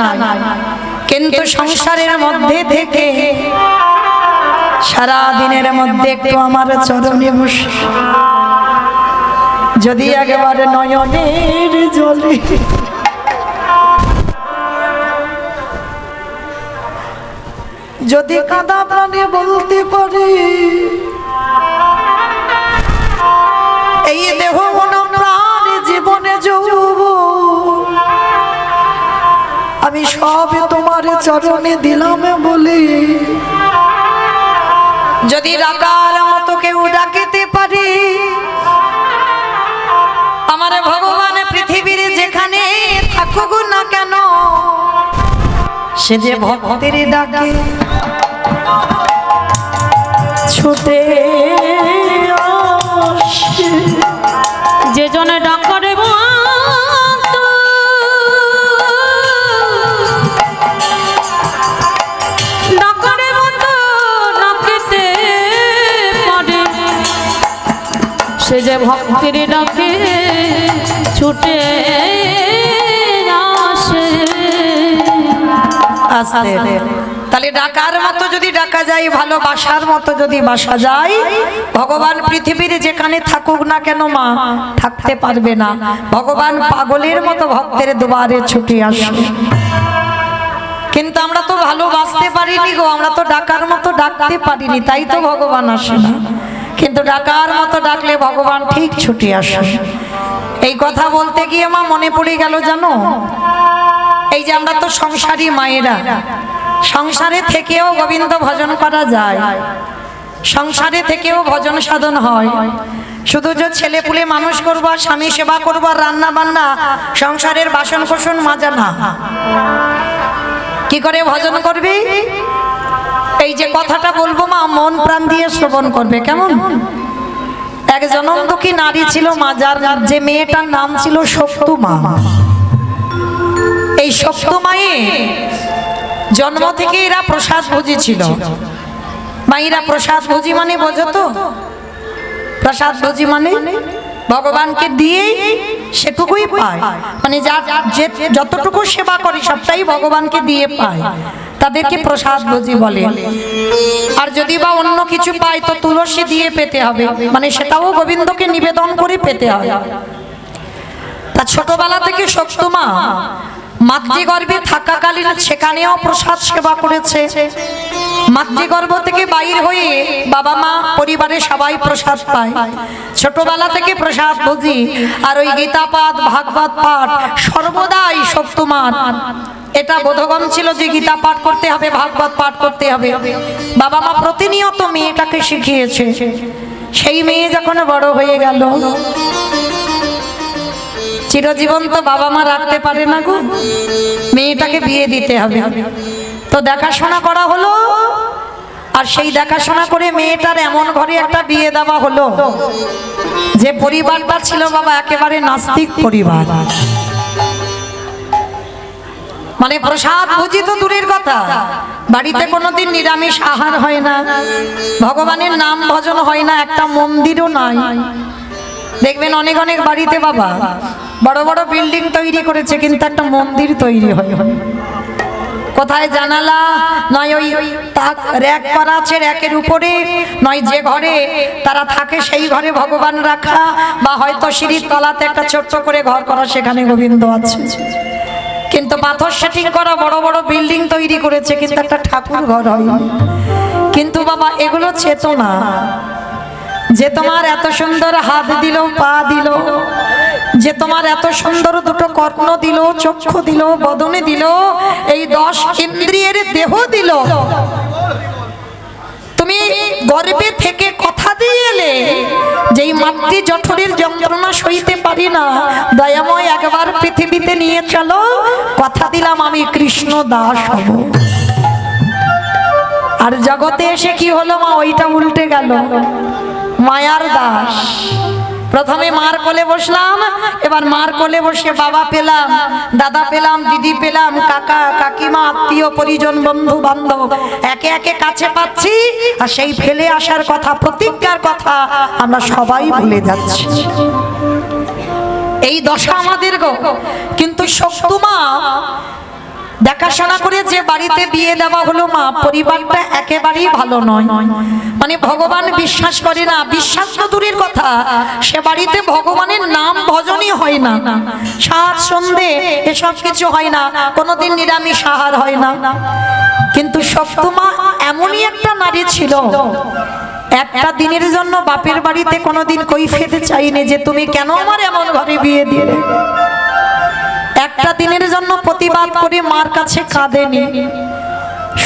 নাই, কিন্তু সংসারের মধ্যে থেকে সারা দিনের মধ্যে একটু আমার চরণে বসে যদি একেবারে নয়নের জলে যদি কাঁদা প্রাণে বলতে পারি, এই দেহ মন প্রাণ জীবনে যৌব আমি সব তোমার চরণে দিলাম বলি, যদি ডাকার মতো কেউ ডাকিতে পারি, আমার ভগবান পৃথিবীর যেখানে থাকুক না কেন সে যে ভক্তের ডাকে ছুটে আসে, যে জনে ডাকরে ডাকরে মতো ডাকিতে পারে, সে যে ভক্তের ডাকে ছুটে আসে। তাহলে ডাকার মতো যদি ডাকা যায়, ভালোবাসার মতো যদি বাসা যায়, ভগবান পৃথিবীর যেখানে থাকুক না কেন মা থাকতে পারবে না। ভগবান পাগলের মতো ভক্তের দুয়ারে ছুটে আসে, কিন্তু আমরা তো ভালোবাসতে পারিনি গো, আমরা তো ডাকার মতো ডাকতে পারিনি, তাই তো ভগবান আসে না। কিন্তু ডাকার মতো ডাকলে ভগবান ঠিক ছুটে আসে। এই কথা বলতে গিয়ে মা মনে পড়ে গেল জানো, এই যে আমরা তো সংসারী মায়েরা, সংসারে থেকেও গোবিন্দ ভজন করা যায়, সংসারে থেকেও ভজন সাধন হয়। শুধু যে ছেলে পুলে মানুষ করবো আর স্বামী সেবা করবো আর রান্না বান্না সংসারের বাসন কোসন মাজা না, কি করে ভজন করবি? এই যে কথাটা বলবো মা মন প্রাণ দিয়ে শ্রবণ করবে, কেমন? এক জনমদুখী নারী ছিল মাজার, যে মেয়েটার নাম ছিল সপ্তুমা। এই সপ্তমায়ে জন্ম থেকে এরা প্রসাদ ভোজি ছিল। মায়েরা প্রসাদ ভোজি মানে বোঝো তো? প্রসাদ ভোজি মানে ভগবানকে দিয়ে সেটুকুই পায়, মানে যতটুকু সেবা করে সবটাই ভগবানকে দিয়ে পায়, তাদেরকে প্রসাদ ভোজি বলে। আর যদি বা অন্য কিছু পায় তো তুলসী দিয়ে পেতে হবে, মানে সেটাও গোবিন্দকে নিবেদন করে পেতে হবে। তা ছোটবেলা থেকে সপ্তমা মাতৃগর্ভে থাকাকালীন সেখানেও প্রসাদ সেবা করেছে। মাতৃগর্ভ থেকে বাইর হয়ে বাবা মা পরিবারের সবাই প্রসাদ পায়। ছোটবেলা থেকে প্রসাদ ভোজি, আর ওই গীতা পাঠ ভাগবত পাঠ সর্বদাই সপ্তমার এটা বোধগম ছিল যে গীতা পাঠ করতে হবে, ভাগবত পাঠ করতে হবে। বাবা মা প্রতিনিয়ত মেয়েটাকে শিখিয়েছে। সেই মেয়ে যখন বড় হয়ে গেল, চিরজীবন তো বাবা মা রাখতে পারে না গো, মেয়েটাকে বিয়ে দিতে হবে। তো দেখাশোনা করা হলো, আর সেই দেখাশোনা করে মেয়েটার এমন ঘরে একটা বিয়ে দেওয়া হলো যে পরিবারটা ছিল বাবা একেবারে নাস্তিক পরিবার। মানে প্রসাদ ভোজি তো দূরের কথা, বাড়িতে কোনোদিন নিরামিষ আহার হয় না, ভগবানের নাম ভজন হয় না, একটা মন্দিরও নাই। দেখবেন অনেক অনেক বাড়িতে বাবা বড় বড় বিল্ডিং তৈরি করেছে, কিন্তু একটা মন্দির তৈরি হয় কোথায় জানালা নয়, ওই র‍্যাক করা আছে, র‍্যাকের উপরে নয় যে ঘরে তারা থাকে সেই ঘরে ভগবান রাখা, বা হয়তো সিঁড়ির তলাতে একটা ছোট্ট করে ঘর করা, সেখানে গোবিন্দ আছে। কিন্তু পাথর সেটিং করা বড় বড় বিল্ডিং তৈরি করেছে, কিন্তু একটা ঠাকুর ঘর হয়। কিন্তু বাবা এগুলো চেতনা, যে তোমার এত সুন্দর হাত দিল, পা দিল, যে তোমার এত সুন্দর দুটো কর্ণ দিল, চক্ষু দিল, বদনে দিল, এই 10 ইন্দ্রিয়ের দেহ দিল, তুমি গর্ভে থেকে কথা দিয়ে এলে যেই মাতৃ জঠরের যন্ত্রণা সইতে পারি না, দয়াময় একবার পৃথিবীতে নিয়ে চলো, কথা দিলাম আমি কৃষ্ণ দাস হব। আর জগতে এসে কি হলো মা, ওইটা উল্টে গেল, মায়ার দাস। প্রথমে মার কোলে বসলাম, এবার মার কোলে বসে বাবা পেলাম, দাদা পেলাম, দিদি পেলাম, কাকা কাকিমা আত্মীয় পরিজন বন্ধু বান্ধব একে একে কাছে পাচ্ছি, আর সেই ফেলে আসার কথা, প্রতিজ্ঞার কথা আমরা সবাই ভুলে যাচ্ছি। এই দশা আমাদের গো। কিন্তু সপ্তমা দেখাশোনা করে যে বাড়িতে বিয়ে দেওয়া হলো মা, পরিবারটা একেবারেই ভালো নয়। মানে ভগবান বিশ্বাস করে না, বিশ্বাস তো দূরের কথা, সে বাড়িতে ভগবানের নাম ভজনই হয় না, সাত সন্ধে এসব কিছু হয় না, কোনোদিন নিরামিষ আহার হয় না। কিন্তু সপ্তমা এমনই একটা নারী ছিল, একটা দিনের জন্য বাপের বাড়িতে কোনোদিন কৈফিয়ত চাইনি যে তুমি কেন আমার এমন ঘরে বিয়ে দিলে। একটা দিনের জন্য প্রতিবাদ করে মার কাছে কাঁদেনি।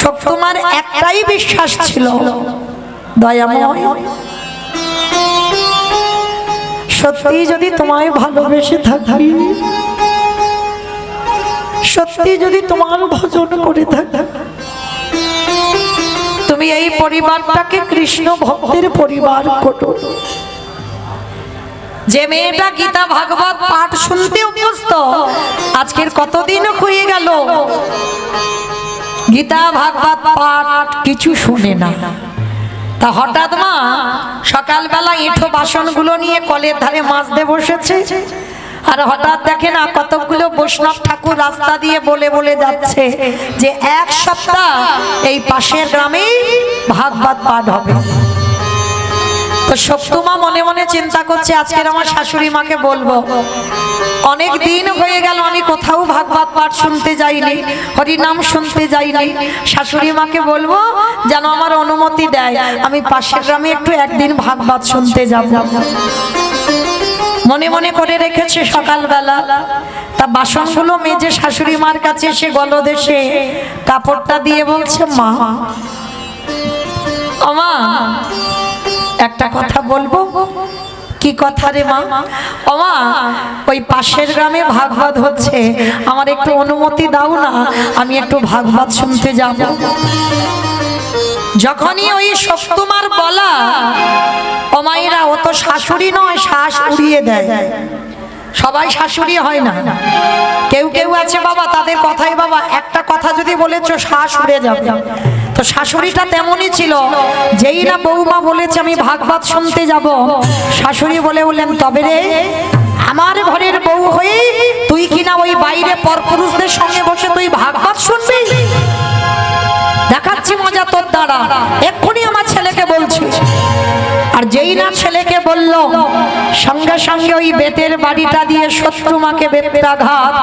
সপ্তমার একটাই বিশ্বাস ছিল, দয়াময় সত্যি যদি তোমায় ভালোবেসে থাকি, সত্যি যদি তোমার ভজন করে থাকি, তুমি এই পরিবারটাকে কৃষ্ণ ভক্তের পরিবার করো। যে মেয়েটা গীতা ভাগবত পাঠ শুনতে অভ্যস্ত, আজকের কতদিন হয়ে গেল গীতা ভাগবত পাঠ কিছু শুনে না, তা হঠাৎ মা সকালবেলা এঁঠো বাসনগুলো নিয়ে কলের ধারে মাজতে বসেছে, আর হঠাৎ দেখে না কতগুলো বৈষ্ণব ঠাকুর রাস্তা দিয়ে বলে বলে যাচ্ছে যে এক সপ্তাহ এই পাশের গ্রামে ভাগবত পাঠ হবে। তো সপ্তমা মনে মনে চিন্তা করছে আজকের আমার শাশুড়ি মাকে বলবো, অনেক দিন হয়ে গেল আমি কোথাও ভাগবত পাঠ শুনতে যাইনি, হরিনাম শুনতে যাইনি, শাশুড়ি মাকে বলবো যেন আমার অনুমতি দেয়, আমি পাশের গ্রামে একটু একদিন ভাগবত শুনতে যাব। মনে মনে করে রেখেছে। সকালবেলা তা বাসনগুলো মেজে শাশুড়ি মার কাছে এসে গলদেশে কাপড়টা দিয়ে বলছে, মা আমা একটা কথা বলবো। কি কথা রে মা? ওমা ওই পাশের গ্রামে ভাগবত হচ্ছে, আমার একটু অনুমতি দাও না, আমি একটু ভাগবত শুনতে যাব। যখনই ওই সপ্তমার বলা, ও মায়েরা ও তো শাশুড়ি নয়, শ্বাস উড়িয়ে দেয়। সবাই শাশুড়ি হয় না, কেউ কেউ আছে বাবা তাদের কথাই বাবা একটা কথা যদি বলেছো শ্বাস উড়ে যাবে। তো শাশুড়িটা তেমনই ছিল, যেই না বৌমা বলেছে আমি ভাগবত শুনতে যাব, শাশুড়ি বলে বললেন তবে রে আমার ঘরের বউ হয়ে তুই কিনা ওই বাইরে পরপুরুষদের সঙ্গে বসে তুই ভাগবত শুনবি? দেখাচ্ছি মজা তোর দ্বারা, এক্ষুনি আমার ছেলেকে বলছি। আর যেই না ছেলেকে বলল, সঙ্গে সঙ্গে ওই বেতের বাড়িটা দিয়ে শত্রুমাকে বেত্রাঘাত,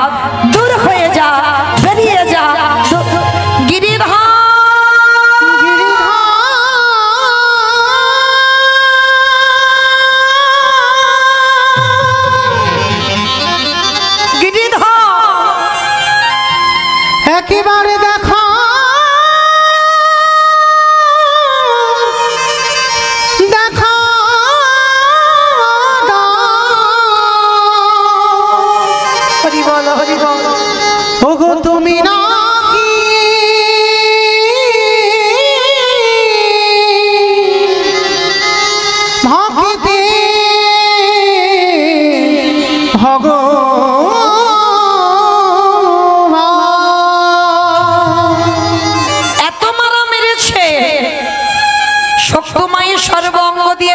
দূর হয়ে যা, বেরিয়ে যা। গিরিধর একেবারে দেখা দেখা হরি বল হরি বল। ওগো তুমি নাকি ভক্তি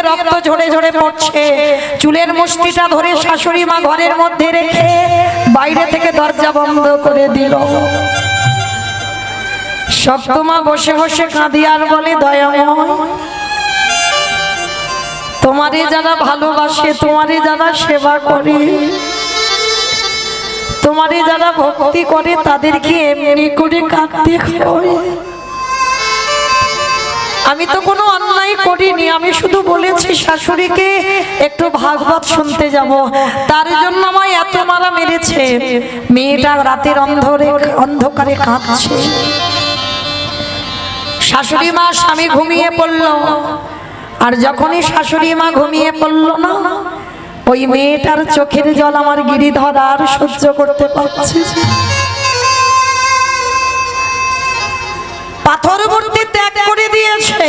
রক্ত ঝরে ঝরে পড়ছে, চুলের মুষ্টিটা ধরে শাশুড়ি মা ঘরের মধ্যে রেখে বাইরে থেকে দরজা বন্ধ করে দিল। সপ্তমা বসে বসে কাঁদি আর বলে, দয়াময় তোমারে যারা ভালোবাসে, তোমারে যারা সেবা করে, তোমারে যারা ভক্তি করে, তাদেরকে এমনি করে কাঁদতে হয়। আমি তো কোনো অন্যায় করিনি, আমি শুধু বলেছি শাশুড়িকে একটু ভাগবত শুনতে যাব, তার জন্য আমায় এত মারা মেরেছে। মেয়েটা রাতের অন্ধকারে কাঁদছে। শাশুড়ি মা স্বামী ঘুমিয়ে পড়ল, আর যখনই শাশুড়ি মা ঘুমিয়ে পড়ল না, ওই মেয়েটার চোখের জল আমার গিরিধর আর সহ্য করতে পারছে। পাথর মূর্তি ত্যাগ করে দিয়েছে,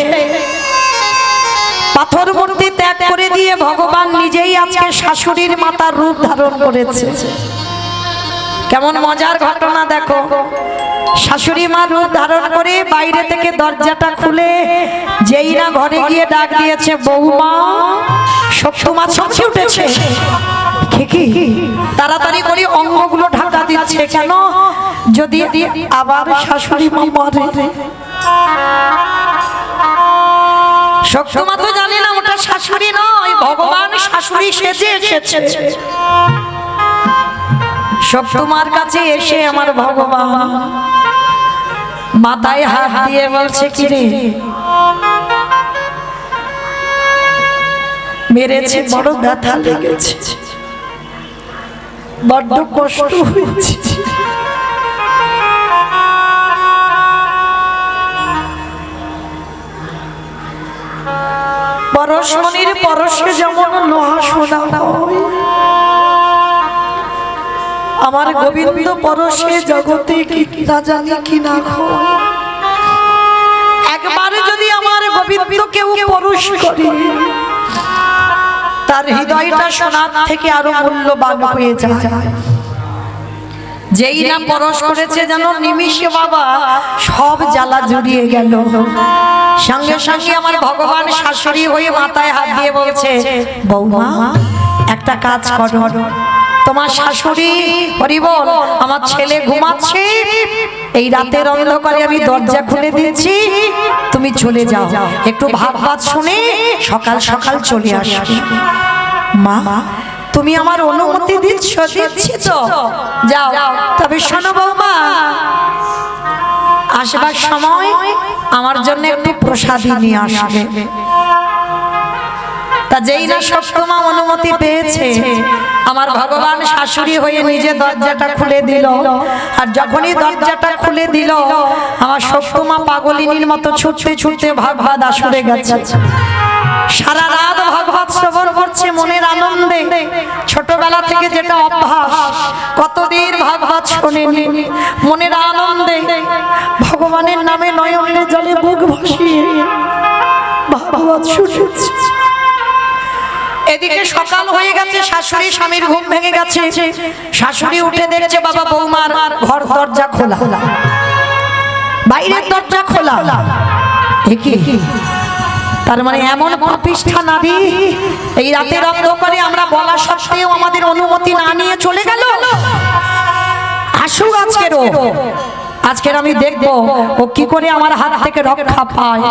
পাথর মূর্তি ত্যাগ করে দিয়ে ভগবান নিজেই আজকে শাশুড়ির মাতার রূপ ধারণ করেছে। কেমন মজার ঘটনা দেখো। শাশুড়ি মা রূপ ধারণ করে বাইরে থেকে দরজাটা খুলে যেই না ঘরে গিয়ে ডাক দিয়েছে, বৌমা। সপ্তমা চমকে উঠেছে, কি তাড়াতাড়ি করে অঙ্গগুলো ঢাকা দিচ্ছে কেন? যদি আবার শাশুড়ি মা মরে। শক্তমা তো জানে না ওটা শাশুড়ি নয়, ভগবান শাশুড়ি সেজে এসেছে। শক্তমার কাছে এসে আমার ভগবান মাথায় হাত দিয়ে বলছে, কি রে মেরেছে, বড় ব্যথা লেগেছে, বড্ড কষ্ট হয়েছে। পরশমণির পরশে যেমন লোহা সোনা হয়, আমার গোবিন্দ পরশে জগতে কি না জানি কি না হয়। একবারে যদি আমার গোবিন্দ কেউ পরশ করে, তার হৃদয়টা সোনার থেকে আরো মূল্যবান হয়ে যায়। যেই না পরশ করেছে যেন নিমিষে বাবা সব জ্বালা জুড়িয়ে গেল। সঙ্গে সঙ্গে আমার ভগবান শাশুড়ি হয়ে মাথায় হাত দিয়ে বলছে, বৌমা একটা কাজ করো, তোমার শাশুড়ি হরি বল, আমার ছেলে ঘুমাচ্ছে, এই রাতের অন্ধকারে আমি দরজা খুলে দিচ্ছি, তুমি চলে যাও, একটু ভাত শুনে সকাল সকাল চলে আসবে। মা তুমি আমার অনুমতি দিচ্ছ? দিচ্ছি তো, যাও। তবে শোনো বৌমা, আসবার সময় আমার জন্য একটু প্রসাদী নিয়ে আসবে। তা যেই না শক্তমা অনুমতি পেয়েছে, আমার ভগবান শাশুড়ি হয়ে নিজে দরজাটা খুলে দিল। আর যখনই দরজাটা খুলে দিল, আমার শক্তমা পাগলিনীর মতো ছুটতে ছুটতে ভাগবত আসরে গেছে। সারা রাত ভাগবত শ্রবণ করছে মনের আনন্দে। ছোটবেলা থেকে যেটা অভ্যাস, কতদিন ভাগবত শোনেনি, মনের আনন্দে ভগবানের নামে নয়নের জলে বুক ভাসিয়ে ভাগবত শুনছে। এদিকে সকাল হয়ে গেছে, শাশুড়ি স্বামীর ঘুম ভেঙে গেছে। শাশুড়ি উঠে দেখছে বাবা বৌমার ঘর দরজা খোলা, বাইরের দরজা খোলা। তার মানে এমন পাপিষ্ঠা নারী এই রাতের অন্ধকারে আমরা বলা সত্ত্বেও আমাদের অনুমতি না নিয়ে চলে গেল। আসুক আজকের আমি দেখবো ও কি করে আমার হাত থেকে রক্ষা পায়।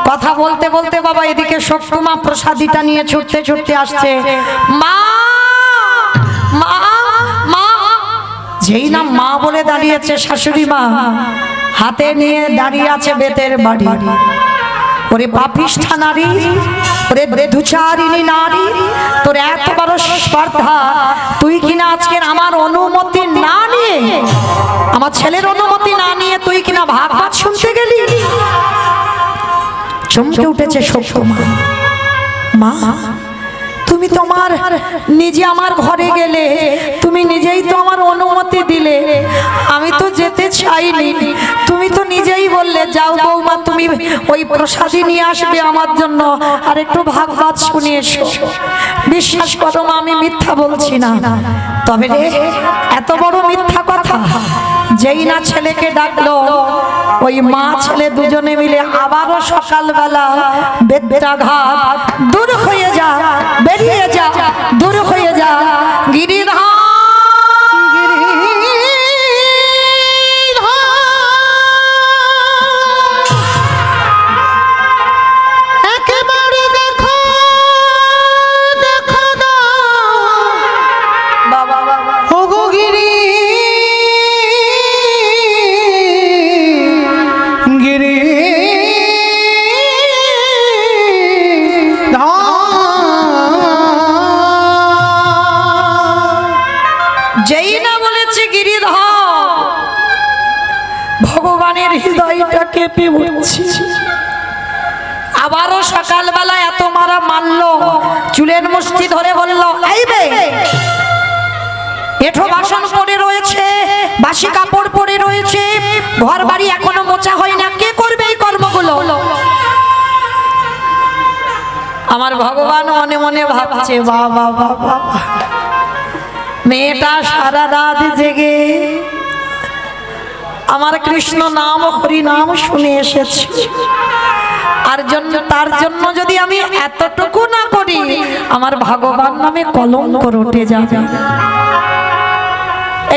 কথা বলতে বলতে বাবা এদিকে শক্তমা প্রসাদীটা নিয়ে ছুটতে ছুটতে আসছে। মা মা মা, যেই না মা বলে দাঁড়িয়েছে শাশুড়ি মা, হাতে নিয়ে দাঁড়িয়ে আছে বেতের বাড়ি। ওরে পাপিষ্ঠা নারী, ওরে বেধুচারিণী নারী, তোর এত বড় স্পর্ধা, তুই কিনা আজকের আমার অনুমতি না নিয়ে, আমার ছেলের অনুমতি না নিয়ে তুই কিনা ভাগবত শুনতে গেলি। চমকে উঠেছে শক্তমা। মা তুমি তোমার নিজে আমার ঘরে গেলে, তুমি নিজেই তো আমার অনুমতি দিলে, আমি তো যেতে চাইনি, তুমি তো নিজেই বললে যাও বৌমা তুমি ওই প্রসাদী নিয়ে আসবে আমার জন্য, আর একটু ভাগবত শুনে এসো। বিশ্বাস করো মা, আমি মিথ্যা বলছি না। তবে রে এত বড় মিথ্যা কথা, যেই না ছেলেকে ডাকলো, ওই মা ছেলে দুজনে মিলে আবারও সকালবেলা বেত্রাঘাত, দূর হয়ে যা, বেরিয়ে যা, দূর হয়ে যা গিরিধর। যেই না বলেছে গিরিধর, ভগবানের হৃদয়টা কেঁপে উঠছে। আবারও সকালবেলা এত মারা মারলো, চুলের মুষ্টি ধরে বলল, আইবে এঠো বাসন পড়ে রয়েছে, বাসি কাপড় পরে রয়েছে, ঘর বাড়ি এখনো মোছা হয় না, কে করবে এই কর্মগুলো? আমার ভগবান মনে মনে ভাবছে, বাবা বাবা মেয়েটা সারা রাত জেগে আমার কৃষ্ণ নাম হরি নাম শুনে এসেছে, আর তার জন্য যদি আমি এতটুকু না করি আমার ভগবান নামে কলঙ্ক রটে যাবে।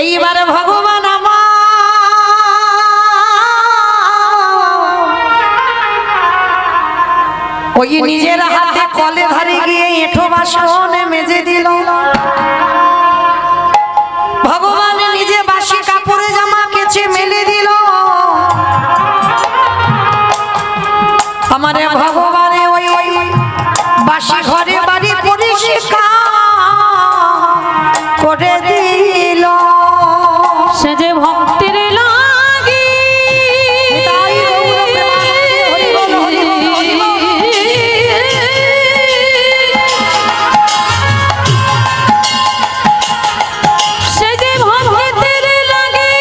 এইবারে ভগবান আমার ওই নিজের হাতে কলে ধরে গিয়ে এঁঠো বাসন মেজে দিল। ভগবান নিজে বাসি কাপড়ে জামা কেচে মেলে দিল। আমারে ভগবানে ওই বাসি ঘরে বাড়ি পরিষ্কার করে দিল। সে যে ভক্তির লাগি সে যে ভক্তির লাগি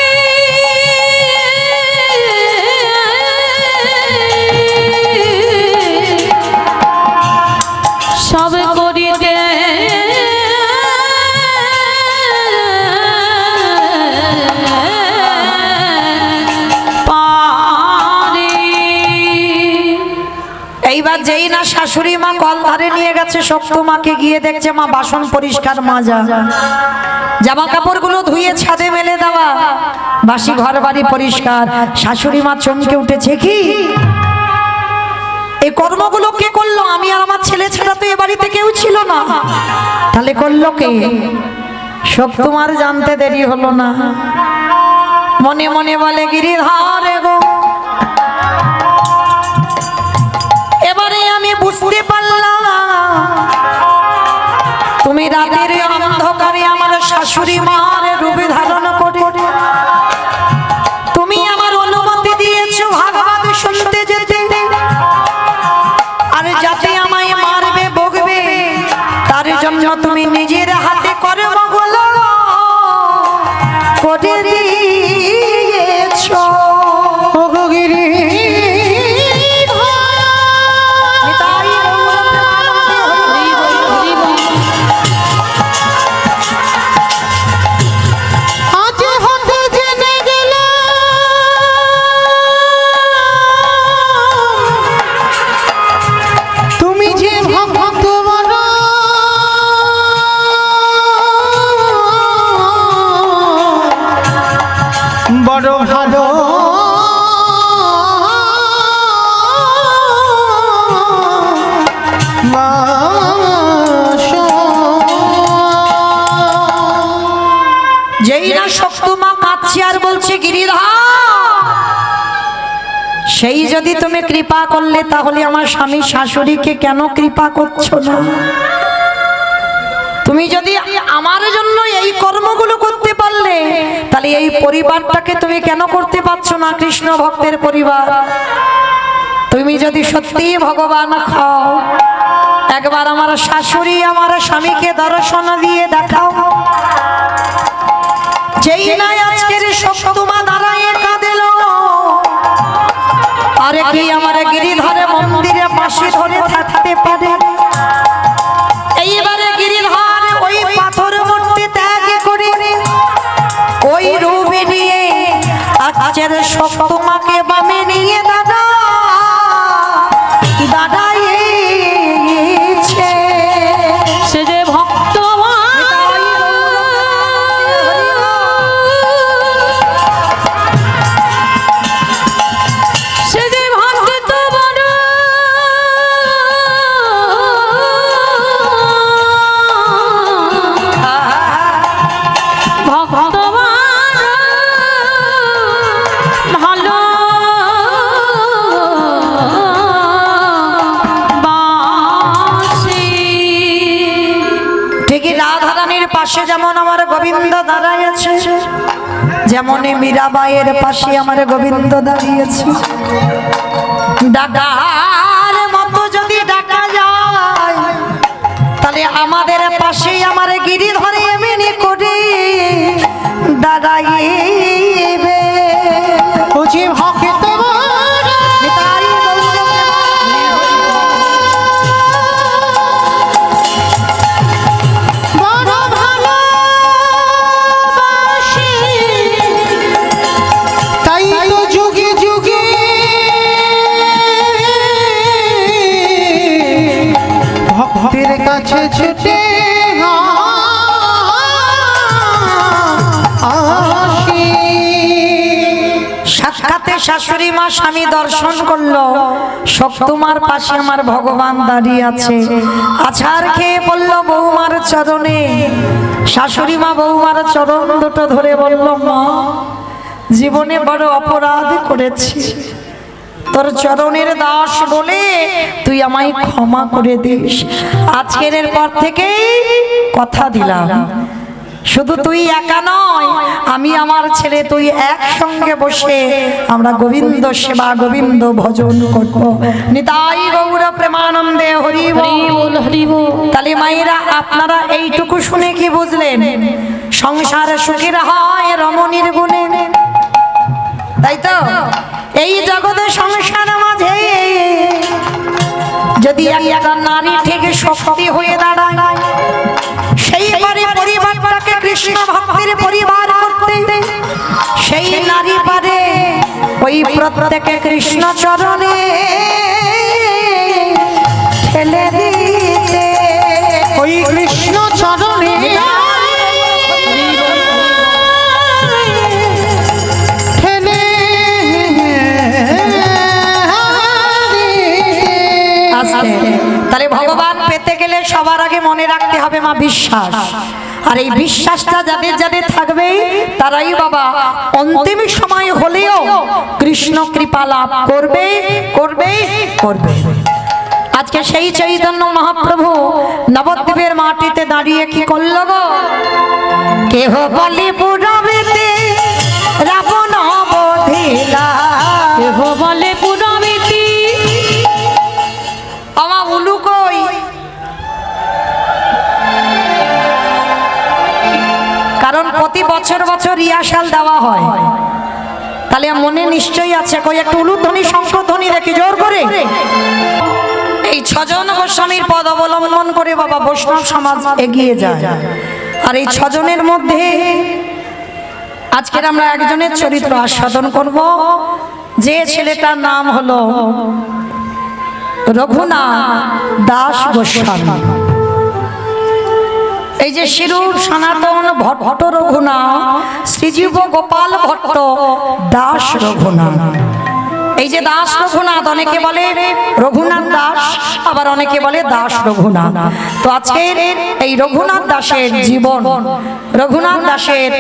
সব করিতে এইবার যেই না শাশুড়ি মা কল ধারে নিয়ে গেছে শক্ত মাকে গিয়ে দেখছে মা বাসন পরিষ্কার মাজা, জামা কাপড় গুলো ধুয়ে ছাদে মেলে দেওয়া, বাসি ঘর বাড়ি পরিষ্কার। শাশুড়ি মা চমকে উঠেছে, কি এই কর্মগুলো কে করলো? আমি আর আমার ছেলে ছাড়া তো এ বাড়িতে কেউ ছিল না, তাহলে করলো কে? শক্তমার জানতে দেরি হলো না, মনে মনে বলে গিরিধর গো, এবারে আমি বুঝতে পারলাম তুমি রাতের অন্ধকারে আমার শাশুড়ি মার রূপ ধারণ করে তুমি আমার অনুমতি দিয়েছো ভাগবত শুনতে যেতে, আর যাতে আমায় মারবে বকবে তার জন্য তুমি নিজের হাতে কর্মগুলো করে দিয়েছো। ওগো গিরি বড় ভালো যেই না শক্ত মা কাঁদছে আর বলছে গিরিধর, সেই যদি তুমি কৃপা করলে তাহলে আমার স্বামী শাশুড়িকে কেন কৃপা করছো না? তুমি যদি আমার জন্য এই কর্মগুলো করতে পারলে তাহলে এই পরিবারটাকে তুমি কেন করতে পারছো না কৃষ্ণ ভক্তের পরিবার? তুমি যদি সত্যি ভগবান খাও, একবার আমার শাশুড়ি আমার স্বামীকে দর্শন দিয়ে দেখাও। যেই না আজকের শক্তমা দাঁড়ায় কাঁদেল, আরে কি আমার গিরিধরে মন্দিরে পাশে ধরে থাকতে পারে? এইবারে গিরিধর ওই পাথর মূর্তি ত্যাগ করে ওই রূপ নিয়ে আজকের শক্তমাকে বামে নিয়ে দাদা দাঁড়াইছে। সে যে ভক্তবান সে যে ভক্তবান পাশে যেমন আমার গোবিন্দ দাঁড়াইছে, যেমন মীরাবাইয়ের পাশে আমার গোবিন্দ দাঁড়িয়েছে। ডাকার মতো যদি ডাকা যায় তাহলে আমাদের পাশে আমার গিরিধরে এমনি করে দাঁড়াইবে। ও যে ভক্ত সাক্ষাতে শাশুড়ি মা স্বামী দর্শন করলো, শক্তমার পাশে আমার ভগবান দাঁড়িয়ে আছে। আছাড় খেয়ে পড়ল বৌমার চরণে। শাশুড়ি মা বৌমার চরণ দুটো ধরে বলল, মা জীবনে বড় অপরাধ করেছি, তোর চরণের দাস বলে তুই আমায় ক্ষমা করে দিস। আজকের পর থেকে কথা দিলাম, শুধু তুই একা নয়, আমি আমার ছেলে তুই একসঙ্গে বসে আমরা গোবিন্দ সেবা গোবিন্দ ভজন করব। নিতাই গৌর প্রেমানন্দে হরি বল। হরি বল। তাহলে মায়েরা আপনারা এইটুকু শুনে কি বুঝলেন? সংসার সুখের হয় রমণীর গুণে, তাই তো? এই জগতে সংসার মাঝে যদি একটা নারী থেকে শক্তি হয়ে দাঁড়ায়, সেইবারে পরিবারটাকে কৃষ্ণ ভক্তের পরিবার করতে, সেই নারী পারে ওই প্রত্যেকে কৃষ্ণ চরণে ঠেলে দিতে। ওই কৃষ্ণ চরণে ঠেলে আসতে। তাহলে ভগবান পেতে গেলে সবার আগে মনে রাখতে হবে মা বিশ্বাস। আর এই বিশ্বাসটা যাদের যাদের থাকবে তারাই বাবা অন্তিম সময় হলেও কৃষ্ণ কৃপা লাভ করবে করবে করবে। আজকে সেই চৈতন্য মহাপ্রভু নবদ্বীপের মাটিতে দাঁড়িয়ে কি করল গো? কেহ বলি পুরবেতে রাবণ বধিলা, কেহ বলে পুরমিতি। আমা উলু কই? কারণ প্রতি বছর বছর রিহার্সাল দেওয়া হয়, তাহলে মনে নিশ্চয়ই আছে। কই একটু উলুধ্বনি শঙ্খধ্বনি দেখি জোর করে। এই ছজন গোস্বামীর পদ অবলম্বন করে বাবা বৈষ্ণব সমাজ এগিয়ে যায়। আর এই ছজনের মধ্যে আজকের আমরা একজনের চরিত্র আস্বাদন করব, যে ছেলেটার নাম হলো রঘুনাথ দাস গোস্বামী। এই যে শিরূপ সনাতন ভট্ট রঘুনাথ, শ্রীজীব গোপাল ভট্ট দাস রঘুনাথ। এই যে দাস রঘুনাথ, অনেকে বলে রঘুনাথ দাস, আবার অনেকে বলে দাস রঘুনাথ। তো আজকের এই রঘুনাথ দাসের জীবন, রঘুনাথ দাসের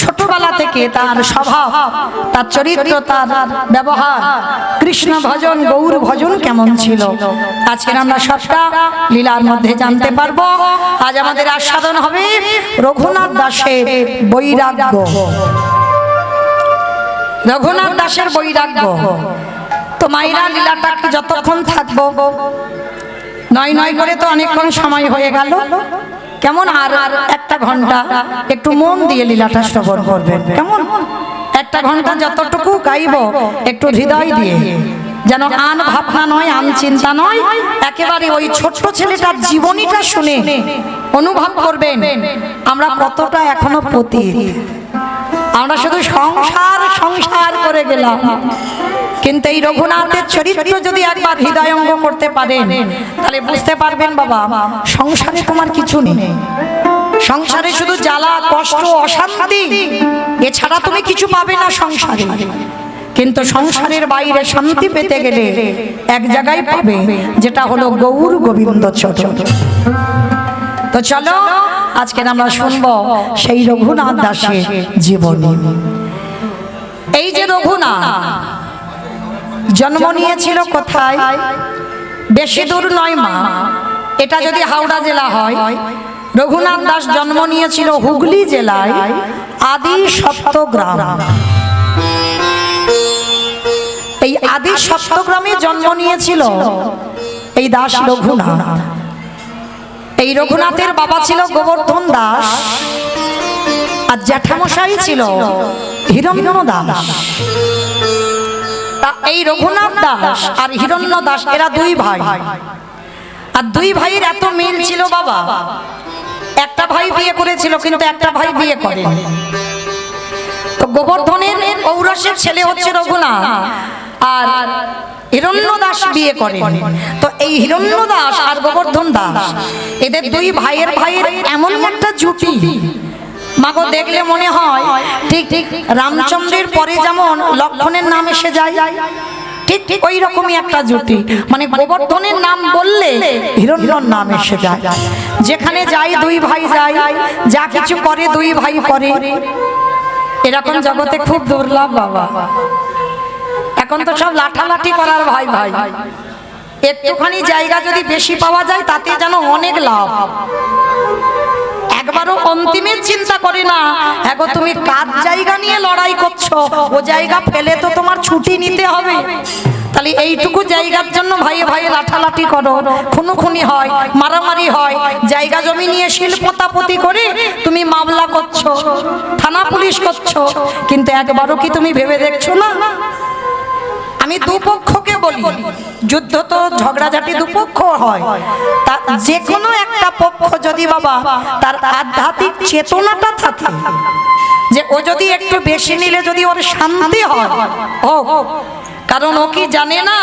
ছোটবেলা থেকে তার স্বভাব, তার চরিত্র, তার ব্যবহার, কৃষ্ণ ভজন গৌর ভজন কেমন ছিল, আজকের আমরা সবটা লীলার মধ্যে জানতে পারবো। আজ আমাদের আস্বাদন হবে রঘুনাথ দাসের বৈরাগ্য। রঘুনাথ দাসের বৈরাগ্য। তো মাইরা লীলাটা যতক্ষণ থাকবো, নয় নয় করে তো অনেকক্ষণ সময় হয়ে গেল, কেমন আর একটা ঘন্টা একটু মন দিয়ে লীলাটা শ্রবণ করবেন। কেমন একটা ঘন্টা যতটুকু গাইব একটু হৃদয় দিয়ে, যেন আন ভাবনা নয়, আন চিন্তা নয়, একেবারে ওই ছোট্ট ছেলেটার জীবনীটা শুনে অনুভব করবেন আমরা কতটা এখনো পতিত। আমরা শুধু সংসার সংসার করে গেলাম, কিন্তু এই রঘুনাথের চরিত্র যদি একবার হৃদয়ঙ্গ করতে পারেন তাহলে বুঝতে পারবেন বাবা সংসারে তোমার কিছু নেই। সংসারে শুধু জ্বালা কষ্ট অশান্তি, এছাড়া তুমি কিছু পাবে না সংসারে। কিন্তু সংসারের বাইরে শান্তি পেতে গেলে এক জায়গায় পাবে, যেটা হলো গৌর গোবিন্দ চরণ। তো চলো আজকে আমরা শুনবো সেই রঘুনাথ দাসের জীবনী। এই যে রঘুনাথ জন্ম নিয়েছিল কোথায়? বেশি দূর নয় মা, এটা যদি হাওড়া জেলা হয়। রঘুনাথ দাস জন্ম নিয়েছিল হুগলি জেলায় আদি সপ্তগ্রাম। এই আদি সপ্তগ্রামে জন্ম নিয়েছিল এই দাস রঘুনাথ। এই রঘুনাথের বাবা ছিল গোবর্ধন দাস, আর জ্যাঠামশাই ছিল হিরণ্য দাস। এই রঘুনাথ দাস আর হিরণ্য দাস এরা দুই ভাই, আর দুই ভাইয়ের এত মিল ছিল বাবা, একটা ভাই বিয়ে করেছিল কিন্তু একটা ভাই বিয়ে করেনি। তো গোবর্ধনের ঔরসের ছেলে হচ্ছে রঘুনাথ, আর হিরণ্য দাস বিয়ে করেনি। তো এই হিরণ্য দাস আর গোবর্ধন দাস এদের দুই ভাইয়ের এমন একটা জুটি, মাগো দেখলে মনে হয় ঠিক ঠিক রামচন্দ্রের পরে যেমন লক্ষ্মণের নাম এসে যায়, ঠিক ঠিক ওই রকমই একটা জুটি। মানে গোবর্ধনের নাম বললে হিরণ্যর নাম এসে যায়। যেখানে যাই দুই ভাই যায়, যা কিছু করে দুই ভাই করে। এরকম জগতে খুব দুর্লভ বাবা। এখন তো সব লাঠালাঠি করার ভাই ভাই। একটুখানি জায়গা যদি বেশি পাওয়া যায় তাতে যেন অনেক লাভ। একবারও অন্তিমের চিন্তা করে না, এখন তুমি কাজ জায়গা নিয়ে লড়াই করছো, ও জায়গা ফেলে তো তোমার ছুটি নিতে হবে। তাহলে এইটুকু জায়গার জন্য ভাইয়ে ভাইয়ে লাঠালাঠি করো, খুনোখুনি হয়, মারামারি হয়, জায়গা জমি নিয়ে শিল্পতাপতি করে তুমি মামলা করছো, থানা পুলিশ করছো, কিন্তু একবারও কি তুমি ভেবে দেখছো না? আমি দুপক্ষকে বলি, যুদ্ধ তো ঝগড়াঝাটি দুপক্ষ হয়, তা যে কোনো একটা পক্ষ যদি বাবা তার আধ্যাত্মিক চেতনাটা থাকে, যে ও যদি একটু বেশি নিলে যদি ওর শান্তি হয়, কারণ ও কি জানে না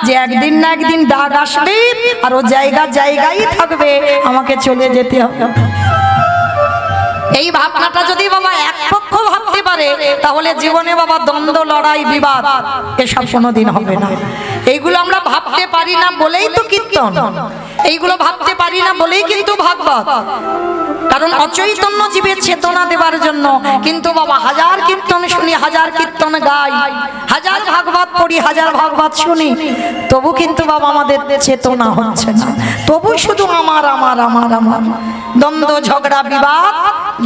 যে একদিন না একদিন দাগ আসবে আর ও জায়গায় থাকবে, আমাকে চলে যেতে হবে। এই ভাবনাটা যদি বাবা এক পক্ষ ভাবতে পারে, তাহলে জীবনে বাবা দ্বন্দ্ব, লড়াই, বিবাদ এসব কোনোদিন হবে না। এইগুলো আমরা ভাবতে পারি না বলেই তো কীর্তন, এইগুলো ভাবতে পারি না বলেই কিন্তু ভাগবত। কারণ অচৈতন্য জীবের চেতনা দেবার জন্য। কিন্তু বাবা হাজার কীর্তন শুনি, হাজার কীর্তন গাই, হাজার ভাগবত পড়ি, হাজার ভাগবত শুনি, তবু কিন্তু বাবা আমাদের চেতনা হচ্ছে না। তবু শুধু আমার আমার আমার আমার দ্বন্দ্ব, ঝগড়া, বিবাদ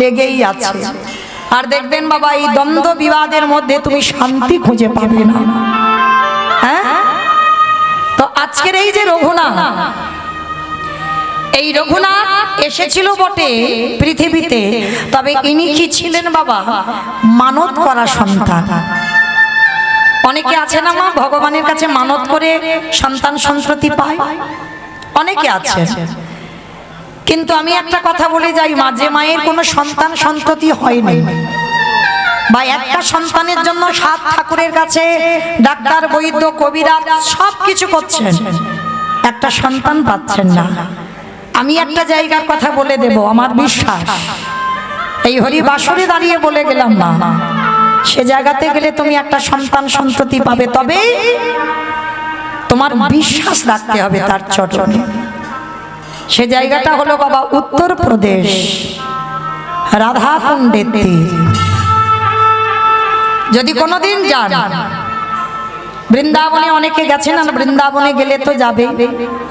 লেগেই আছে। আর দেখবেন বাবা এই দ্বন্দ্ব বিবাদের মধ্যে তুমি শান্তি খুঁজে পাবে না। হ্যাঁ, তো আজকের এই যে রঘুনাথ, এই রঘুনাথ এসেছিল বটে পৃথিবীতে, তবে ইনি কি ছিলেন বাবা? মানত করা সন্তান। অনেকে আছে না মা, ভগবানের কাছে মানত করে সন্তান সন্ততি পায়, অনেকে আছে। কিন্তু আমি একটা কথা বলে যাই মা, যে মায়ের কোনো সন্তান সন্ততি হয়নি, বা একটা সন্তানের জন্য 7 ঠাকুরের কাছে ডাক্তার, বৈদ্য, কবিরাজ সব কিছু করছেন, একটা সন্তান পাচ্ছেন না, আমি একটা জায়গার কথা বলে দেব, আমার বিশ্বাস এই হরি বাসরে দাঁড়িয়ে বলে গেলাম মা, সে জায়গাতে গেলে তুমি একটা সন্তান সন্ততি পাবে, তবে তোমার বিশ্বাস রাখতে হবে তার চরণে। সে জায়গাটা হলো বাবা উত্তরপ্রদেশ, রাধাকুণ্ডের তীর। যদি কোনোদিন যান বৃন্দাবনে, অনেকে গেছেন, আর বৃন্দাবনে গেলে তো যাবে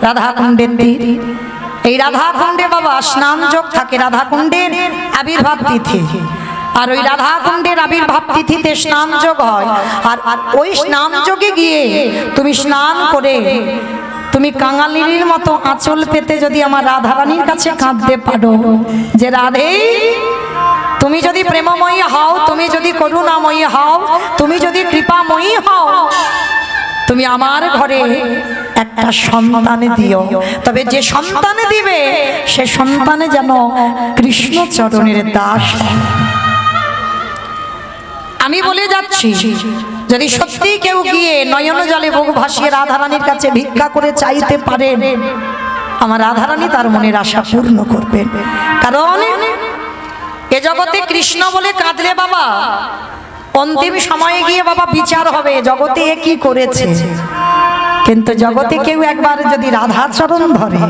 রাধাকুণ্ডের তীর। এই রাধাকুণ্ডে বাবা স্নান যোগ থাকে, রাধাকুণ্ডের আবির্ভাব তিথি, আর ওই রাধাকুণ্ডের আবির্ভাব তিথিতে স্নান যোগ হয়। আর ওই স্নান যোগে গিয়ে তুমি স্নান করে তুমি কাঙালির মতো আঁচল পেতে যদি আমার রাধারানীর কাছে কাঁদতে পারো, যে রাধে তুমি যদি প্রেমময়ী হও, তুমি যদি করুণাময়ী হও, তুমি যদি কৃপাময়ী হও, তুমি আমার ঘরে একটা সন্তান দিও, তবে যে সন্তান দিবে সে সন্তানে যেন কৃষ্ণ চরণের দাস। আমি বলে যাচ্ছি, যদি সত্যি কেউ গিয়ে নয়ন জলে বুক ভাসিয়ে রাধারানীর কাছে ভিক্ষা করে চাইতে পারেন, আমার রাধারানী তার মনের আশা পূর্ণ করবেন। কারণ এ জগতে কৃষ্ণ বলে কাঁদলে বাবা অন্তিম সময়ে গিয়ে বাবা বিচার হবে, জগতে এ কি করেছে। কিন্তু জগতে কেউ একবার যদি রাধাচরণ ধরে,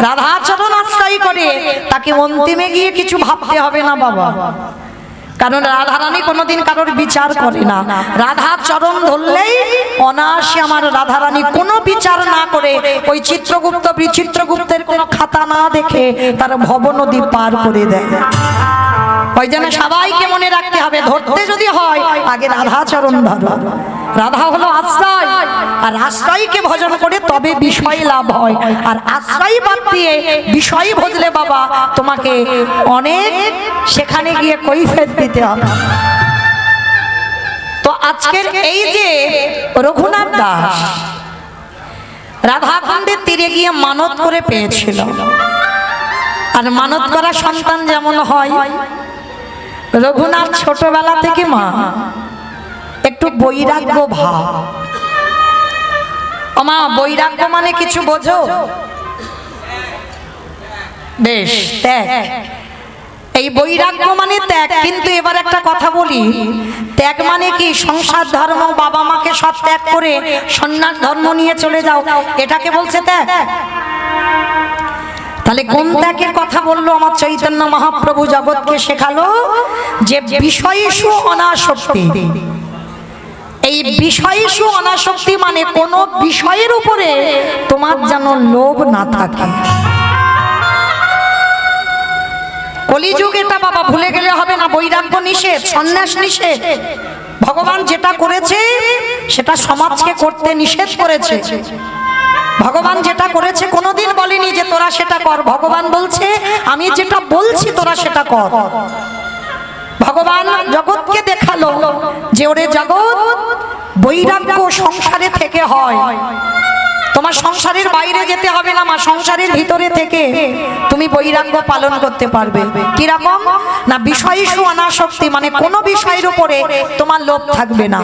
রাধাচরণ আশ্রয় করে, তাকে অন্তিমে গিয়ে কিছু ভাবতে হবে না বাবা। কারণ রাধারানী কোনোদিন কারোর বিচার করে না, রাধার চরণ ধরলেই অনায়াসে আমার রাধারানী কোনো বিচার না করে ওই চিত্রগুপ্ত বিচিত্রগুপ্তের কোনো খাতা না দেখে তার ভব নদী পার করে দেয়। ওই জন্য সবাইকে মনে রাখতে হবে, ধরতে যদি হয় আগে রাধাচরণ ধরো। রাধা হলো আশ্রয়, আর আশ্রয়কে ভজন করে তবে বিষয় লাভ হয়। আর আশ্রয় বাদ দিয়ে বিষয় ভজলে বাবা তোমাকে অনেক সেখানে গিয়ে কৈফিয়ত দিতে হবে। তো আজকের এই যে রঘুনাথ দাস রাধাকুণ্ডের তীরে গিয়ে মানত করে পেয়েছিল, আর মানত করা সন্তান যেমন হয়, রঘুনাথ ছোটবেলা থেকে মা একটু বৈরাগ্য ভাব। মা বৈরাগ্য মানে কিছু বোঝো? বেশ, ত্যাগ। এই বৈরাগ্য মানে ত্যাগ। কিন্তু এবার একটা কথা বলি, ত্যাগ মানে কি সংসার ধর্ম বাবা মাকে সব ত্যাগ করে সন্ন্যাস ধর্ম নিয়ে চলে যাও, এটাকে বলছে ত্যাগ? তাহলে কোন ত্যাগের কথা বললো আমার চৈতন্য মহাপ্রভু জগৎকে শেখালো? যে বিষয়সু অনাসক্তি। এই বিষয়সু অনাসক্তি মানে কোন বিষয়ের উপরে তোমার যেন লোভ না থাকে। কলিযুগ এটা বাবা, ভুলে গেলে হবে না। বৈরাগ্য নিষেধ, সন্ন্যাস নিষেধ। ভগবান যেটা করেছে সেটা সমাজকে করতে নিষেধ করেছে। ভগবান যেটা করেছে কোনোদিন বলেনি যে তোরা সেটা কর। ভগবান বলছে আমি যেটা বলছি তোরা সেটা কর। ভগবান জগৎকে দেখালো যে ওরে জগৎ, বৈরাগ্য সংসারে থেকে হয়। তোমার সংসারের বাইরে যেতে হবে না মা, সংসারের ভিতরে থেকে তুমি বৈরাগ্য পালন করতে পারবে। কিরকম না, বিষয়সু অনাসক্তি মানে কোনো বিষয়ের উপরে তোমার লোভ থাকবে না।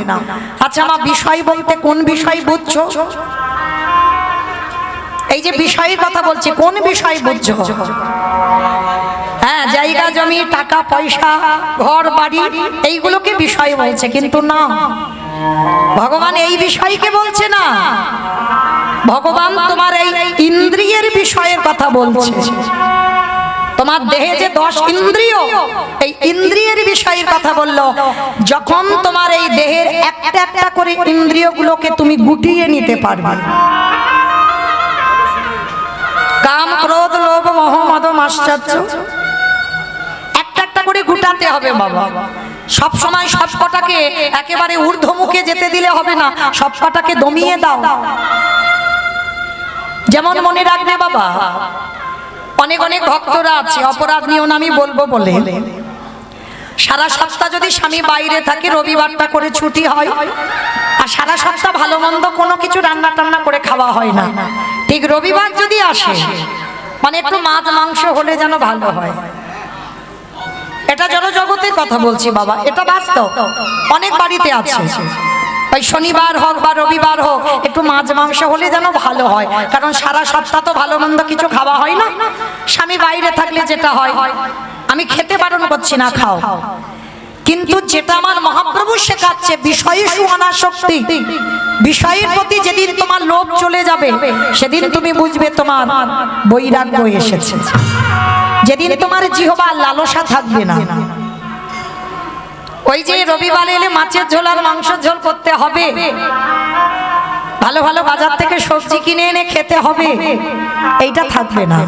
আচ্ছা মা, বিষয় বলতে কোন বিষয় বুঝছো? এই যে বিষয়ের কথা বলছি, কোন বিষয় বুঝছো? হ্যাঁ, জায়গা জমি, টাকা পয়সা, ঘর বাড়ি, এইগুলোকে বিষয় বলছে। কিন্তু না, ভগবান এই বিষয়কে বলছে না। ভগবান তোমার এই ইন্দ্রিয়ের বিষয়ের কথা বলছে। তোমার দেহে যে 10 ইন্দ্রিয়, এই ইন্দ্রিয়ের বিষয়ের কথা বললো। যখন তোমার এই দেহের একটা একটা করে ইন্দ্রিয়গুলোকে তুমি গুটিয়ে নিতে পারবে, কাম ক্রোধ লোভ মোহ মদ মাশ্চর্য একটা একটা করে গুটাতে হবে বাবা। সব সময় সবকটাকে একেবারে ঊর্ধ্বমুখে যেতে দিলে হবে না, সবকটাকে দমিয়ে দাও। যেমন মনে রাখবে বাবা, অনেক অনেক ভক্তরা আছে, অপরাধ নিও না আমি বলবো বলে, সারা সপ্তাহ যদি স্বামী বাইরে থাকে, রবিবারটা করে ছুটি হয়, আর সারা সপ্তাহ ভালো মন্দ কোনো কিছু রান্না টান্না করে খাওয়া হয় না। ঠিক রবিবার যদি আসে, মানে একটু মাছ মাংস হলে যেন ভালো হয়। এটা জড়জগতের কথা বলছি বাবা, এটা বাস্তব। অনেক বাড়িতে আছে, ওই শনিবার হোক বা রবিবার হোক একটু মাছ মাংস হলে যেন ভালো হয়। কারণ সারা সপ্তাহ তো ভালো মন্দ কিছু খাওয়া হয় না। স্বামী বাইরে থাকলে যেটা হয়, আমি খেতে বারণ করছি না, খাও। কিন্তু যেটা আমার মহাপ্রভু শেখাচ্ছে বিষয়সু অনাসক্তি, বিষয়ের প্রতি যেদিন তোমার লোভ চলে যাবে সেদিন তুমি বুঝবে তোমার বৈরাগ্য এসেছে। যেদিন তোমার জিহ্বার লালসা থাকবে না। ওই যে রবিবার এলে মাছের ঝোল আর মাংসের ঝোল করতে হবে, ভালো ভালো বাজার থেকে সবজি কিনে এনে খেতে হবে, এইটা থাকবে না।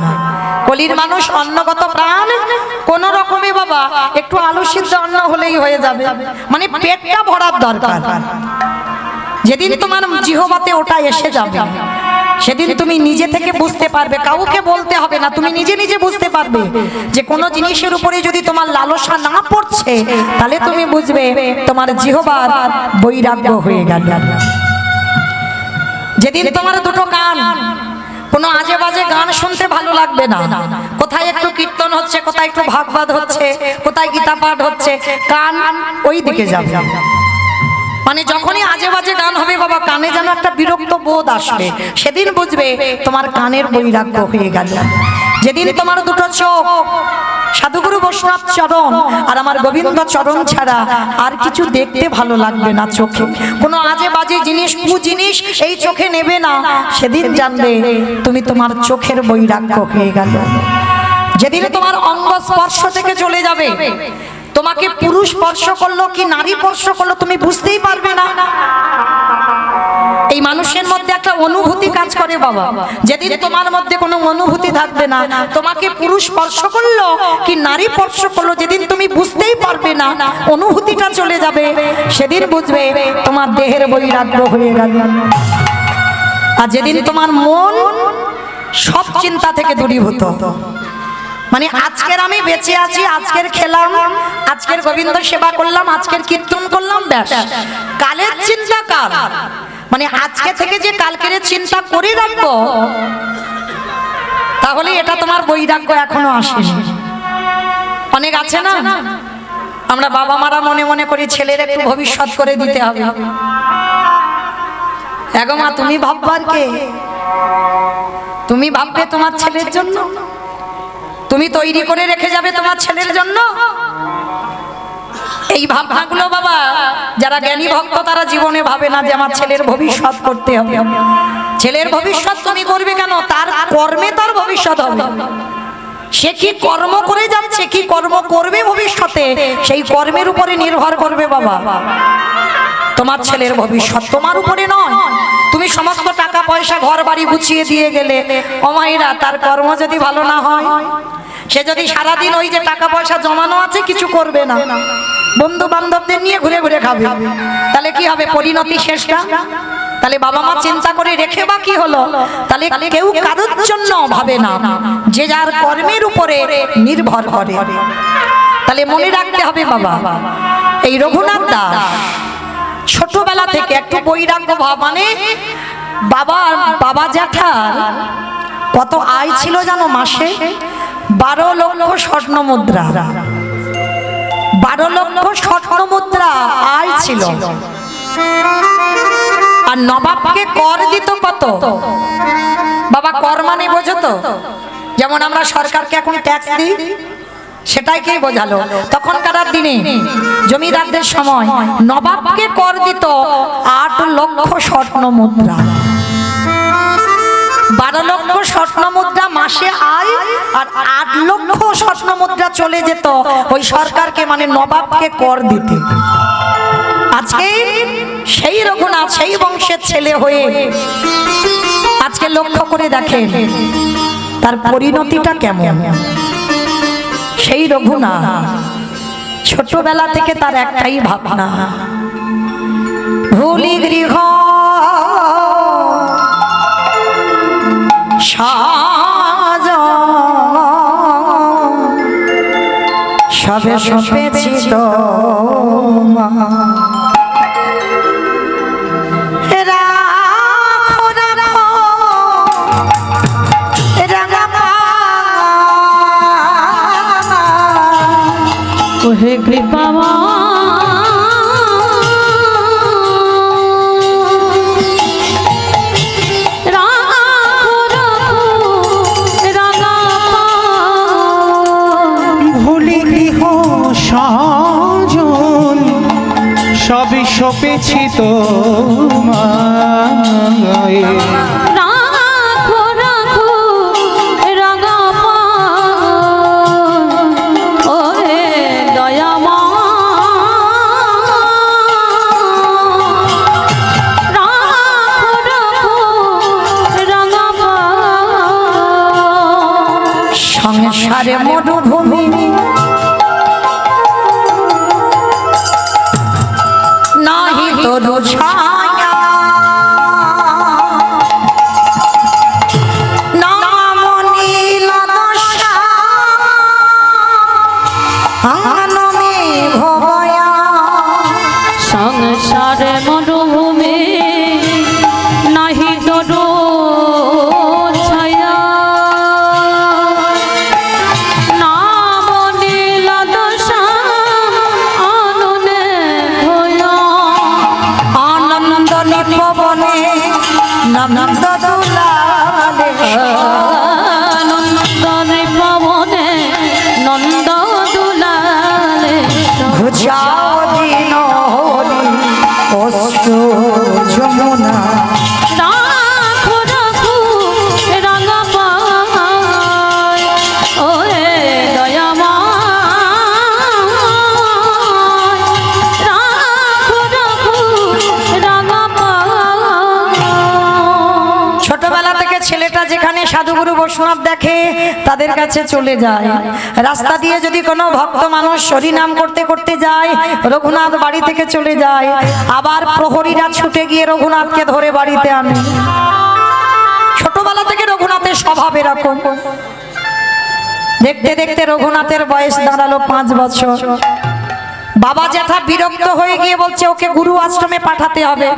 কলির মানুষ অন্নগত প্রাণ, কোন রকমে বাবা একটু আলু সিদ্ধ অন্ন হলেই হয়ে যাবে, মানে পেটটা ভরার দরকার। যেদিন তোমার জিহ্বাতে ওটা এসে যাবে সেদিন তুমি নিজে থেকে বুঝতে পারবে, কাউকে বলতে হবে না, তুমি নিজে নিজে বুঝতে পারবে যে কোনো জিনিসের উপরে যদি তোমার লালসা না পড়ছে তাহলে তুমি বুঝবে তোমার জিহ্বার বৈরাগ্য হয়ে গেল। যেদিন তোমার দুটো কান কোনো আজে বাজে গান শুনতে ভালো লাগবে না, কোথায় একটু কীর্তন হচ্ছে, কোথায় একটু ভাগবত হচ্ছে, কোথায় গীতা পাঠ হচ্ছে, কান ওই দিকে যাবে। মানে যখনই আজে বাজে গান হবে বাবা, কানে যেন একটা বিরক্ত বোধ আসবে, সেদিন বুঝবে তোমার কানের বৈরাগ্য হয়ে গেল। যেদিন তোমার দুটো চোখ সাধুগুরু বৈষ্ণব চরণ আর আমার গোবিন্দ চরণ ছাড়া আর কিছু দেখতে ভালো লাগবে না, চোখে কোনো আজে বাজে জিনিস কু জিনিস এই চোখে নেবে না, সেদিন জানবে তুমি তোমার চোখের বৈরাগ্য হয়ে গেল। যেদিন তোমার অঙ্গ স্পর্শ থেকে চলে যাবে, তোমাকে পুরুষ স্পর্শ করলো কি নারী স্পর্শ করলো তুমি বুঝতেই পারবে না। এই মানুষের মধ্যে একটা অনুভূতি কাজ করে বাবা, যেদিন তোমার মধ্যে কোনো অনুভূতি থাকবে না, তোমাকে পুরুষ স্পর্শ করলো কি নারী স্পর্শ করলো যেদিন তুমি বুঝতেই পারবে না, অনুভূতিটা চলে যাবে, সেদিন বুঝবে তোমার দেহের বৈরাগ্য হয়ে গেল। আর যেদিন তোমার মন সব চিন্তা থেকে দূরীভূত, মানে আজকের আমি বেঁচে আছি, আজকের খেলাম, আজকের গোবিন্দ সেবা করলাম, আজকের কীর্তন করলাম, ব্যাস। কালের চিন্তা কাল, মানে আজকে থেকে যে কালকের চিন্তা করে রাখবো, তাহলে এটা তোমার বৈরাগ্য এখনো আসেনি। অনেক আছে না, আমরা বাবা মারা মনে মনে করি ছেলের একটু ভবিষ্যৎ করে দিতে হবে। এগো মা, তুমি ভাববার কে? তুমি ভাববে তোমার ছেলের জন্য, তুমি তৈরি করে রেখে যাবে তোমার ছেলের জন্য? এই ভাবনাগুলো বাবা যারা জ্ঞানী ভক্ত তারা জীবনে ভাবে না যে আমার ছেলের ভবিষ্যৎ করতে হবে। ছেলের ভবিষ্যৎ তুমি করবে কেন? তার কর্মে তার ভবিষ্যৎ হবে। সে কি কর্ম করে যাচ্ছে, কি কর্ম করবে ভবিষ্যতে, সেই কর্মের উপরে নির্ভর করবে বাবা তোমার ছেলের ভবিষ্যৎ, তোমার উপরে নয়। তুমি সমস্ত টাকা পয়সা ঘর বাড়ি গুছিয়ে দিয়ে গেলে, ও মায়েরা, তার কর্ম যদি ভালো না হয়, সে যদি সারাদিন ওই যে টাকা পয়সা জমানো আছে কিছু করবে না, বন্ধু বান্ধবদের নিয়ে ঘুরে ঘুরে খাবে, তাহলে কি হবে? পরিণতি শেষটা। তাহলে বাবা মা চিন্তা করে রেখে বা কি হলো? তাহলে কেউ কারোর জন্য ভাবে না, যে যার কর্মের উপরে নির্ভর করে। তাহলে মনে রাখতে হবে বাবা, এই রঘুনাথ দাস ছোটবেলা থেকে একটু বৈরাগ্য ভাব, মানে বাবা জ্যাঠার কত আয় ছিল জানো? মাসে 12 লক্ষ স্বর্ণ মুদ্রা, 12 লক্ষ স্বর্ণ মুদ্রা আয় ছিল। আর নবাবকে কর দিত কত বাবা? কর মানে বোঝো তো? যেমন আমরা সরকারকে এখন ট্যাক্স দিই, সেটাই কে বোঝালো? তখনকার দিনে জমিদারদের সময় নবাবকে কর দিত 8 লক্ষ স্বর্ণ মুদ্রা। 12 লক্ষ স্বর্ণ মুদ্রা মাসে আয়, আর 8 লক্ষ স্বর্ণ মুদ্রা চলে যেত ওই সরকারকে, মানে নবাবকে কর দিতে। আজকে সেই রঘুনাথ সেই বংশের ছেলে হয়ে আজকে লক্ষ্য করে দেখেন তার পরিণতিটা কেমন। সেই রঘুনাথ ছোটবেলা থেকে তার একটাই ভাবনা, ভুলি গৃহ সাজ সবে সপেছি তো হে কৃপামা ভুলি গৃহ সাজন সবই সপেছি তোমায়। সংসারে মরুভূমি নাহি তরু ছায়া, নাম নীল দশা আননে ভয়া। সংসারে মরুভূমি নাহি তরু ছায়া, নাম নীল দশা আননে ভয়া। আনন্দ নিপবনে নন্দ দুলালে, আনন্দ নিপবনে নন্দ দুলালে। ঘুচাও দিন হরি অশ্রু যমুনা। রাখো রাখো রাঙা পায়, ওরে দয়াময়, রাখো রাখো রাঙা পায়। ছোটবেলা থেকে ছেলেটা যেখানে সাধুগুরু বৈষ্ণব দেখে তাদের কাছে চলে যায়। রাস্তা দিয়ে যদি কোনো ভক্ত মানুষ হরিনাম করতে করতে যায়, রঘুনাথ বাড়ি থেকে চলে যায়, আবার প্রহরীরা ছুটে গিয়ে রঘুনাথকে ধরে বাড়িতে আনে। ছোটবেলা থেকে রঘুনাথের স্বভাব এরকম। দেখতে দেখতে রঘুনাথের বয়স দাঁড়ালো 5 বছর। বাবা জ্যাঠা বিরক্ত হয়ে গিয়ে বলছে ওকে গুরু আশ্রমে পাঠাতে হবে।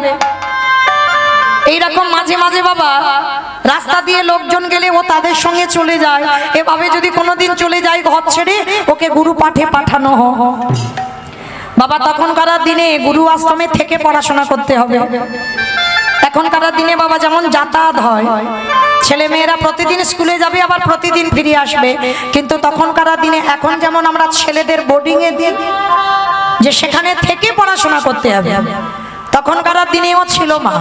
এইরকম মাঝে মাঝে বাবা রাস্তা দিয়ে লোকজন গেলে ও তাদের সঙ্গে চলে যায়। এভাবে যদি কোনোদিন চলে যায় ঘর ছেড়ে, ওকে গুরু পাঠে পাঠানো হয়। বাবা তখনকার দিনে গুরু আশ্রমে থেকে পড়াশোনা করতে হবে। এখনকার দিনে বাবা যেমন যাতায়াত হয়, ছেলে মেয়েরা প্রতিদিন স্কুলে যাবে আবার প্রতিদিন ফিরে আসবে, কিন্তু তখনকার দিনে এখন যেমন আমরা ছেলেদের বোর্ডিংয়ে দিই যে সেখানে থেকে পড়াশোনা করতে হবে, তখনকার দিনেও ছিল মা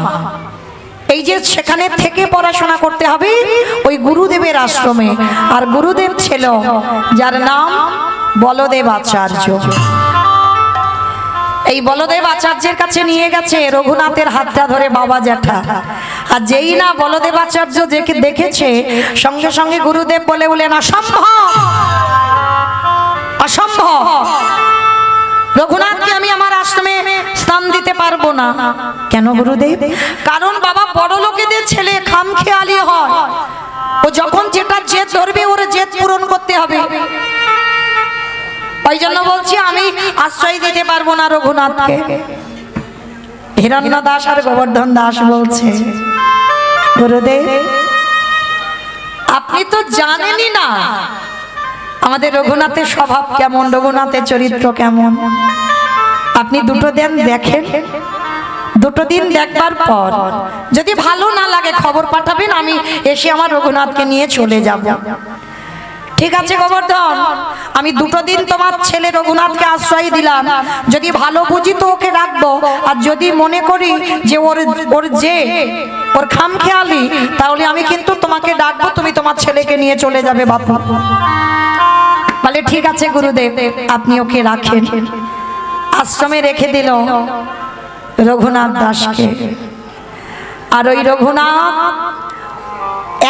এই যে সেখানে থেকে পড়াশোনা করতে হবে ওই গুরুদেবের আশ্রমে। আর গুরুদেব ছিল যার নাম বলদেব আচার্য। এই বলদেব আচার্যের কাছে নিয়ে গেছে রঘুনাথের হাতটা ধরে বাবা জ্যাঠা। আর যেই না বলদেব আচার্য দেখেছে, সঙ্গে সঙ্গে গুরুদেব বলে বলেন, অসম্ভব, অসম্ভব, রঘুনাথকে আমি আমার আশ্রমে স্থান দিতে পারবো না। কেন গুরুদেব? কারণ বাবা বড় লোকেদের ছেলে খামখেয়ালি হয়, ও যখন যেটা জেদ ধরবে ওর জেদ পূরণ করতে হবে। ওই জন্য বলছি আমি আশ্রয় দিতে পারবো না রঘুনাথকে। হিরণ্য দাস আর গোবর্ধন দাস বলছে, গুরুদেব আপনি তো জানেনই না আমাদের রঘুনাথের স্বভাব কেমন, রঘুনাথের চরিত্র কেমন। আপনি দুটো দিন দেখেন, দুটো দিন দেখবার পর যদি ভালো না লাগে খবর পাঠাবেন, আমি এসে আমার রঘুনাথকে নিয়ে চলে যাব। ঠিক আছে গোবর্ধন, আমি দুটো দিন তোমার ছেলে রঘুনাথকে আশ্রয় দিলাম, যদি ভালো বুঝি তো ওকে রাখবো, আর যদি মনে করি যে ওর খামখেয়ালি, তাহলে আমি কিন্তু তোমাকে ডাকবো, তুমি তোমার ছেলেকে নিয়ে চলে যাবে বাপু। বলে ঠিক আছে গুরুদেব, আপনি ওকে রাখেন। আশ্রমে রেখে দিল রঘুনাথ দাসকে। আর ওই রঘুনাথ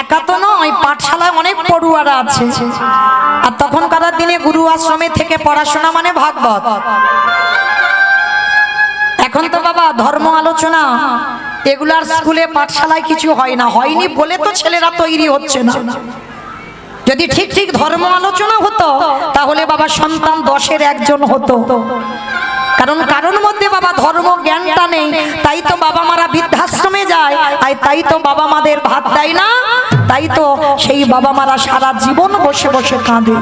একা তো নয়, পাঠশালায় অনেক পড়ুয়ারা আছে। আর তখনকার দিনে গুরু আশ্রমে থেকে পড়াশোনা মানে ভাগবত। এখন তো বাবা ধর্ম আলোচনা এগুলার স্কুলে পাঠশালায় কিছু হয় না, হয়নি বলে তো ছেলেরা তৈরি হচ্ছে না। যদি ঠিক ঠিক ধর্ম আলোচনা হতো তাহলে বাবা সন্তান 10-এর 1 হতো। কারণ মধ্যে বাবা ধর্ম জ্ঞানটা নেই, তাই তো বাবা মারা বৃদ্ধাশ্রমে যায়, আর তাই তো বাবা মাদের ভাত দেয় না, তাই তো সেই বাবা মারা সারা জীবন বসে বসে কাঁদে।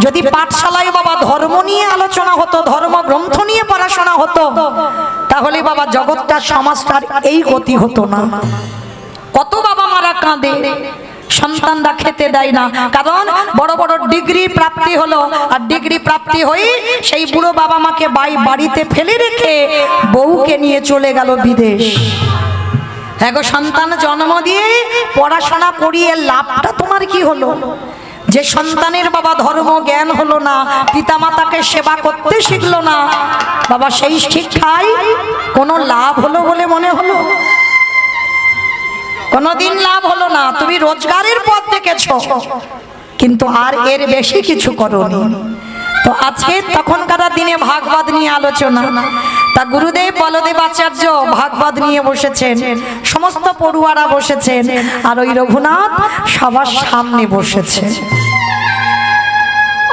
যদি পাঠশালায় বাবা ধর্ম নিয়ে আলোচনা হতো, ধর্ম গ্রন্থ নিয়ে পড়াশোনা হতো, তাহলে বাবা জগৎটা সমাজটার এই গতি হতো না। কত বাবা মারা কাঁদে, সন্তানরা খেতে দেয় না, কারণ বড় বড় ডিগ্রি প্রাপ্তি হলো, আর ডিগ্রি প্রাপ্তি হয়ে সেই বুড়ো বাবা মাকে বাড়িতে ফেলে রেখে বউকে নিয়ে চলে গেল বিদেশ। হ্যাঁ গো, সন্তান জন্ম দিয়ে পড়াশোনা করিয়ে লাভটা তোমার কি হলো? যে সন্তানের বাবা ধর্ম জ্ঞান হলো না, পিতামাতাকে সেবা করতে শিখলো না, বাবা সেই শিক্ষায় কোনো লাভ হলো বলে মনে হলো? কোনদিন লাভ হলো না। তুমি রোজগারের পথ দেখেছ, কিন্তু আর এর বেশি কিছু করোনি। তো আজকে তখনকার দিনে ভাগবত নিয়ে আলোচনা, তা গুরুদেব বলদেব আচার্য ভাগবত নিয়ে বসেছেন, সমস্ত পড়ুয়ারা বসেছেন, আর ওই রঘুনাথ সবার সামনে বসেছে।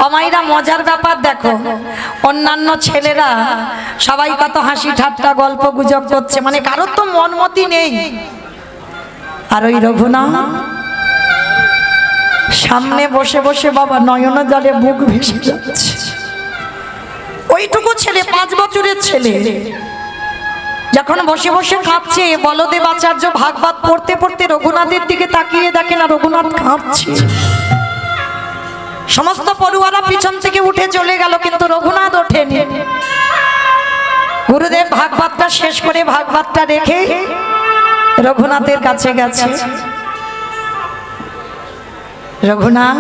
অমাইরা মজার ব্যাপার দেখো, অন্যান্য ছেলেরা সবাই কত হাসি ঠাট্টা গল্প গুজব করছে, মানে কারোর তো মনমতি নেই। আর ওই রঘুনাথ সামনে বসে বসে বাবা নয়ন জলে বুক ভেসে যাচ্ছে। ওইটুকু ছেলে, 5 বছরের ছেলে, যখন বসে বসে কাঁদছে, বলদেব আচার্য ভাগবত পড়তে পড়তে রঘুনাথের দিকে তাকিয়ে দেখে না রঘুনাথ কাঁদছে। সমস্ত পড়ুয়ারা পিছন থেকে উঠে চলে গেল, কিন্তু রঘুনাথ ওঠেনি। গুরুদেব ভাগবতটা শেষ করে ভাগবতটা রেখে রঘুনাথের কাছে গেছে। রঘুনাথ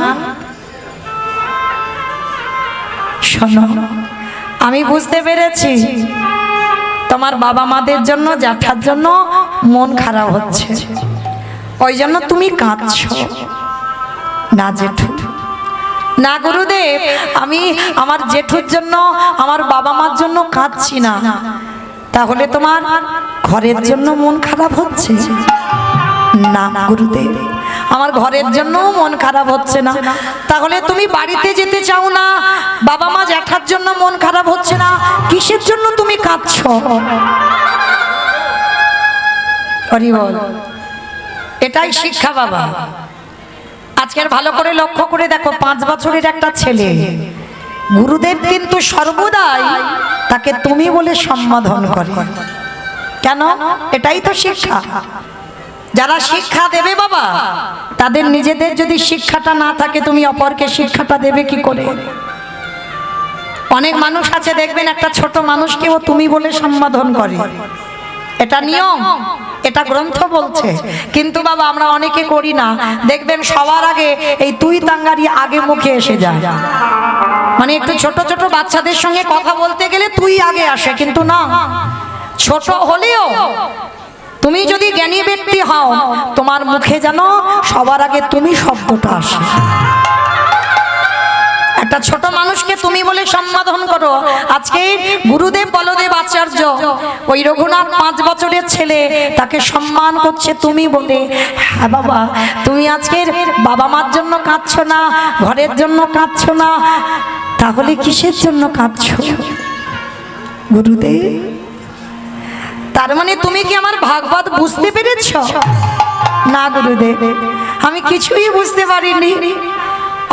শোনো, আমি বুঝতে পেরেছি তোমার বাবা মাদের জন্য, জ্যাঠার জন্য মন খারাপ হচ্ছে, ওই জন্য তুমি কাঁদছো। না জেঠু, না গুরুদেব, আমি আমার জেঠুর জন্য, আমার বাবা মার জন্য কাঁদছি না। তাহলে তোমার ঘরের জন্য মন খারাপ হচ্ছে? না গুরুদেব, আমার ঘরের জন্য মন খারাপ হচ্ছে না। তাহলে তুমি বাড়িতে যেতে চাও না, বাবা মা জ্যাঠার জন্য মন খারাপ হচ্ছে না, কিসের জন্য তুমি কাঁদছো? হরি বল। এটাই শিক্ষা বাবা। আজকের ভালো করে লক্ষ্য করে দেখো, 5 বছরের একটা ছেলে, গুরুদেব কিন্তু সর্বদাই তাকে তুমি বলে সম্বোধন করে। কেন? এটাই তো শিক্ষা। যারা শিক্ষা দেবে বাবা, তাদের নিজেদের যদি শিক্ষাটা না থাকে, তুমি অপরকে শিক্ষাটা দেবে কি করে? অনেক মানুষ আছে দেখবেন, একটা ছোট মানুষকেও তুমি বলে সম্বোধন করে, এটা নিয়ম, এটা গ্রন্থ বলছে। কিন্তু বাবা আমরা অনেকে করি না, দেখবেন সবার আগে এই তুই তাঙ্গারি আগে মুখে এসে যায়। মানে একটু ছোট ছোট বাচ্চাদের সঙ্গে কথা বলতে গেলে তুই আগে আসে, কিন্তু না, ছোট হলেও তুমি যদি জ্ঞানী ব্যক্তি হও, তোমার মুখে যেন সবার আগে তুমি শব্দটা আসে। একটা ছোট মানুষকে তুমি বলে সম্বোধন করো। আজকে গুরুদেব বলদেব আচার্য, ওই রঘুনাথ 5 বছরের ছেলে, তাকে সম্মান করছে তুমি বলে। হ্যাঁ বাবা, তুমি আজকের বাবা মার জন্য কাঁদছো না, ঘরের জন্য কাঁদছো না, তাহলে কিসের জন্য কাঁদছো? গুরুদেব, তার মানে তুমি কি আমার ভাগবত বুঝতে পেরেছ? না গুরুদেব, আমি কিছুই বুঝতে পারিনি।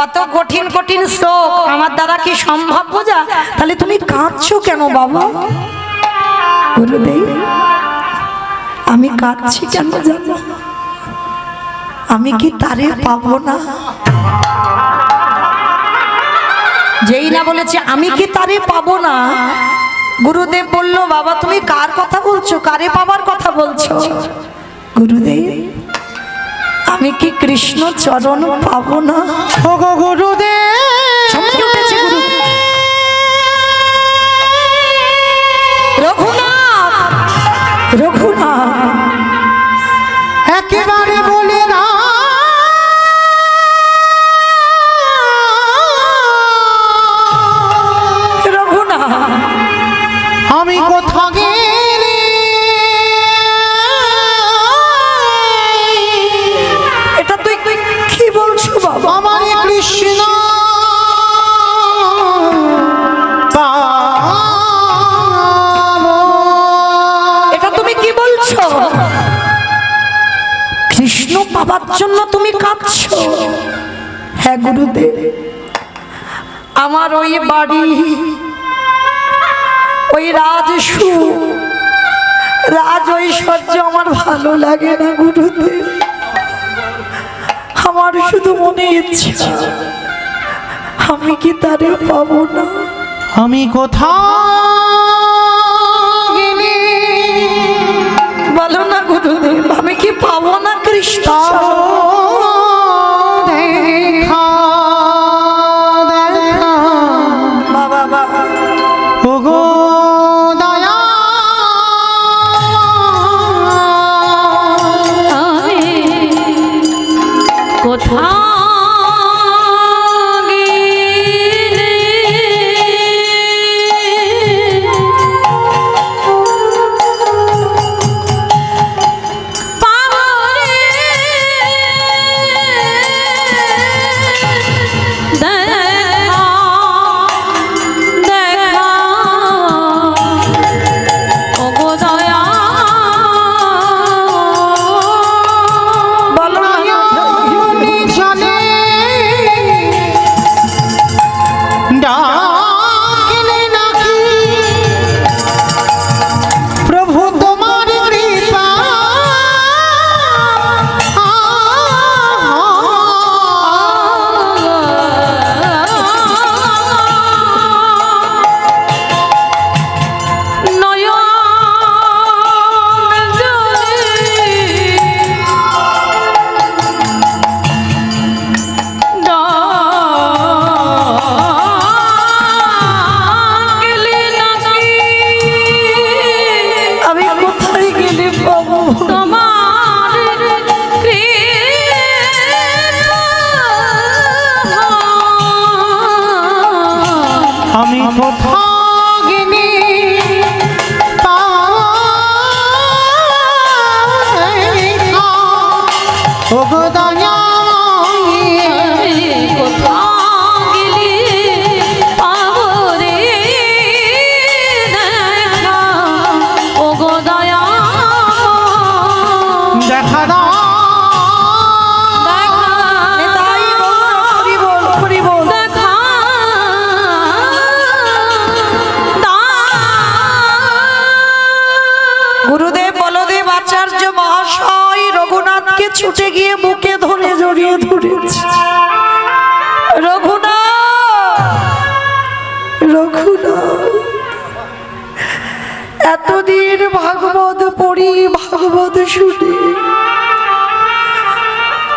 অত কঠিন কঠিন শ্লোক আমার দ্বারা কি সম্ভব বোঝা? তাহলে তুমি কাঁদছো কেন বাবা? গুরুদেব, আমি কাঁদছি কেন জানো? আমি কি তারে পাবো না? যেই না বলেছে আমি কি তারে পাবো না, গুরুদেব বলল, বাবা তুমি কার কথা বলছো? কারে পাবার কথা বলছো? গুরুদেব, আমি কি কৃষ্ণ চরণ পাবো না? ওগো গুরুদেব, চমকে উঠেছে গুরুদেব। রঘুনাথ, রঘুনাথ, একেবারে বলে না রঘুনাথ, আমি কোথা গেলে এটা তুই কি বলছো বাবা? আমার কৃষ্ণ পাবো। এটা তুমি কি বলছো? কৃষ্ণ পাবার জন্য তুমি কাঁদছো? হ্যাঁ গুরুদেব, আমার ওই বাড়ি, ওই রাজসু, রাজ ঐশ্বর্য আমার ভালো লাগে না গুরুদেব। আমার শুধু মনে ইচ্ছা, আমি কি তারে পাবো না? আমি কোথা গেলে বলো না গুরুদেব, আমি কি পাবো না কৃষ্ণ? দেখা দেখা বাবা বাবা, ওগো দয়া আমি কোথাও গেলে পাবো রে দেখা, দেখা ওগো দয়া। বলো না নয়নে জলে ডাকিলে নাকি প্রভু তোমার কৃপা আমি কোথায় গেলে পাবো? আমি কোথা গেলে ওগো দয়া দেখা দাও তাই বল, হরি বল, হরি বল। আচার্য মহাশয় রঘুনাথকে ছুটে গিয়ে বুকে ধরে জড়িয়ে ধরেছে। রঘুনাথ, রঘুনাথ, এতদিন ভাগবত পড়ি, ভাগবত শুনি,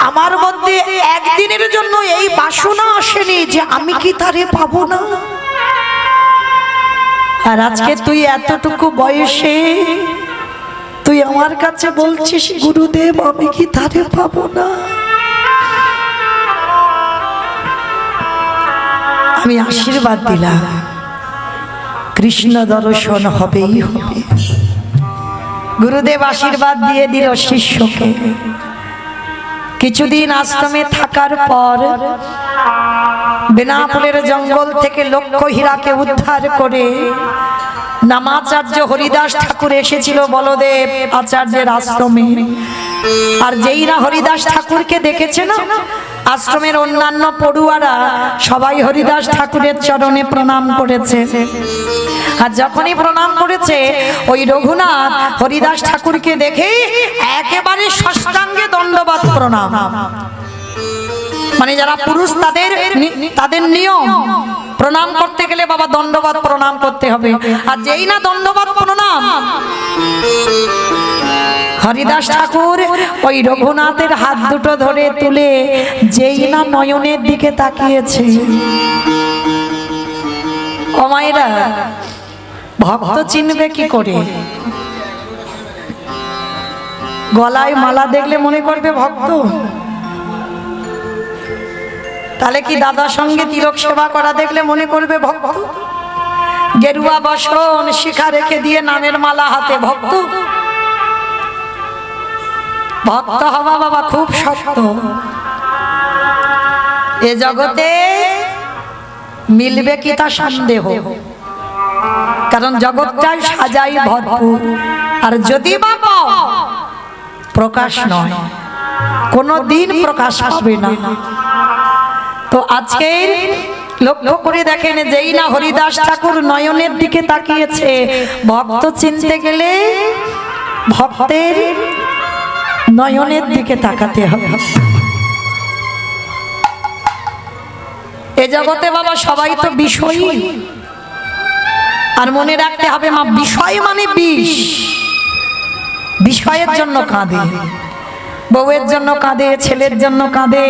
আমার মধ্যে একদিনের জন্য এই বাসনা আসেনি যে আমি কি তারে পাবো না। আর আজকে তুই এতটুকু বয়সে তুই আমার কাছে বলছিস গুরুদেব আমি কি তারে পাবো না। আমি আশীর্বাদ দিলাম কৃষ্ণ দর্শন হবেই হবে। গুরুদেব আশীর্বাদ দিয়ে দিল শিষ্যকে। কিছুদিন আশ্রমে থাকার পর বেনাপোলের জঙ্গল থেকে লক্ষ্য হীরাকে উদ্ধার করে নামাচার্য হরিদাস ঠাকুর এসেছিল বলদেব আচার্যের আশ্রমে। আর যেই না হরিদাস ঠাকুরকে দেখেছে না, আশ্রমের অন্যান্য পড়ুয়ারা সবাই হরিদাস ঠাকুরের চরণে প্রণাম করেছে। আর যখনই প্রণাম করেছে ওই রঘুনাথ হরিদাস ঠাকুরকে দেখে একেবারে ষষ্ঠাঙ্গে দণ্ডবাদ প্রণাম। মানে যারা পুরুষ তাদের নিয়ম প্রণাম করতে গেলে বাবা দণ্ডবাদ প্রণাম করতে হবে। আর যেই না দণ্ডবাদ প্রণাম, হরিদাস ঠাকুর ওই রঘুনাথের হাত দুটো ধরে তুলে যেই না নয়নের দিকে তাকিয়েছে। ও মায়েরা, ভক্ত চিনবে কি করে? গলায় মালা দেখলে মনে করবে ভক্ত? তাহলে কি দাদার সঙ্গে তিলক সেবা করা দেখলে মনে করবে ভক্ত? গেরুয়া বসন শিখা রেখে দিয়ে নামের মালা হাতে ভক্ত? ভক্ত হওয়া বাবা খুব শক্ত। এ জগতে মিলবে কি তা সন্দেহ, কারণ জগৎটাই সাজাই ভরপুর। আর যদি বাবা প্রকাশ নয়, কোনো দিন প্রকাশ পাবে না। তো আজকের লক্ষ্য করে দেখেন, যেই না হরিদাস ঠাকুর নয়নের দিকে তাকিয়েছে, ভক্ত চিনতে গেলে ভক্তের নয়নের দিকে তাকাতে হবে। এ জগতে বাবা সবাই তো বিষয়ী। আর মনে রাখতে হবে মা, বিষয় মানে বিষ। বিষয়ের জন্য কাঁদে, বউয়ের জন্য কাঁদে, ছেলের জন্য কাঁদে,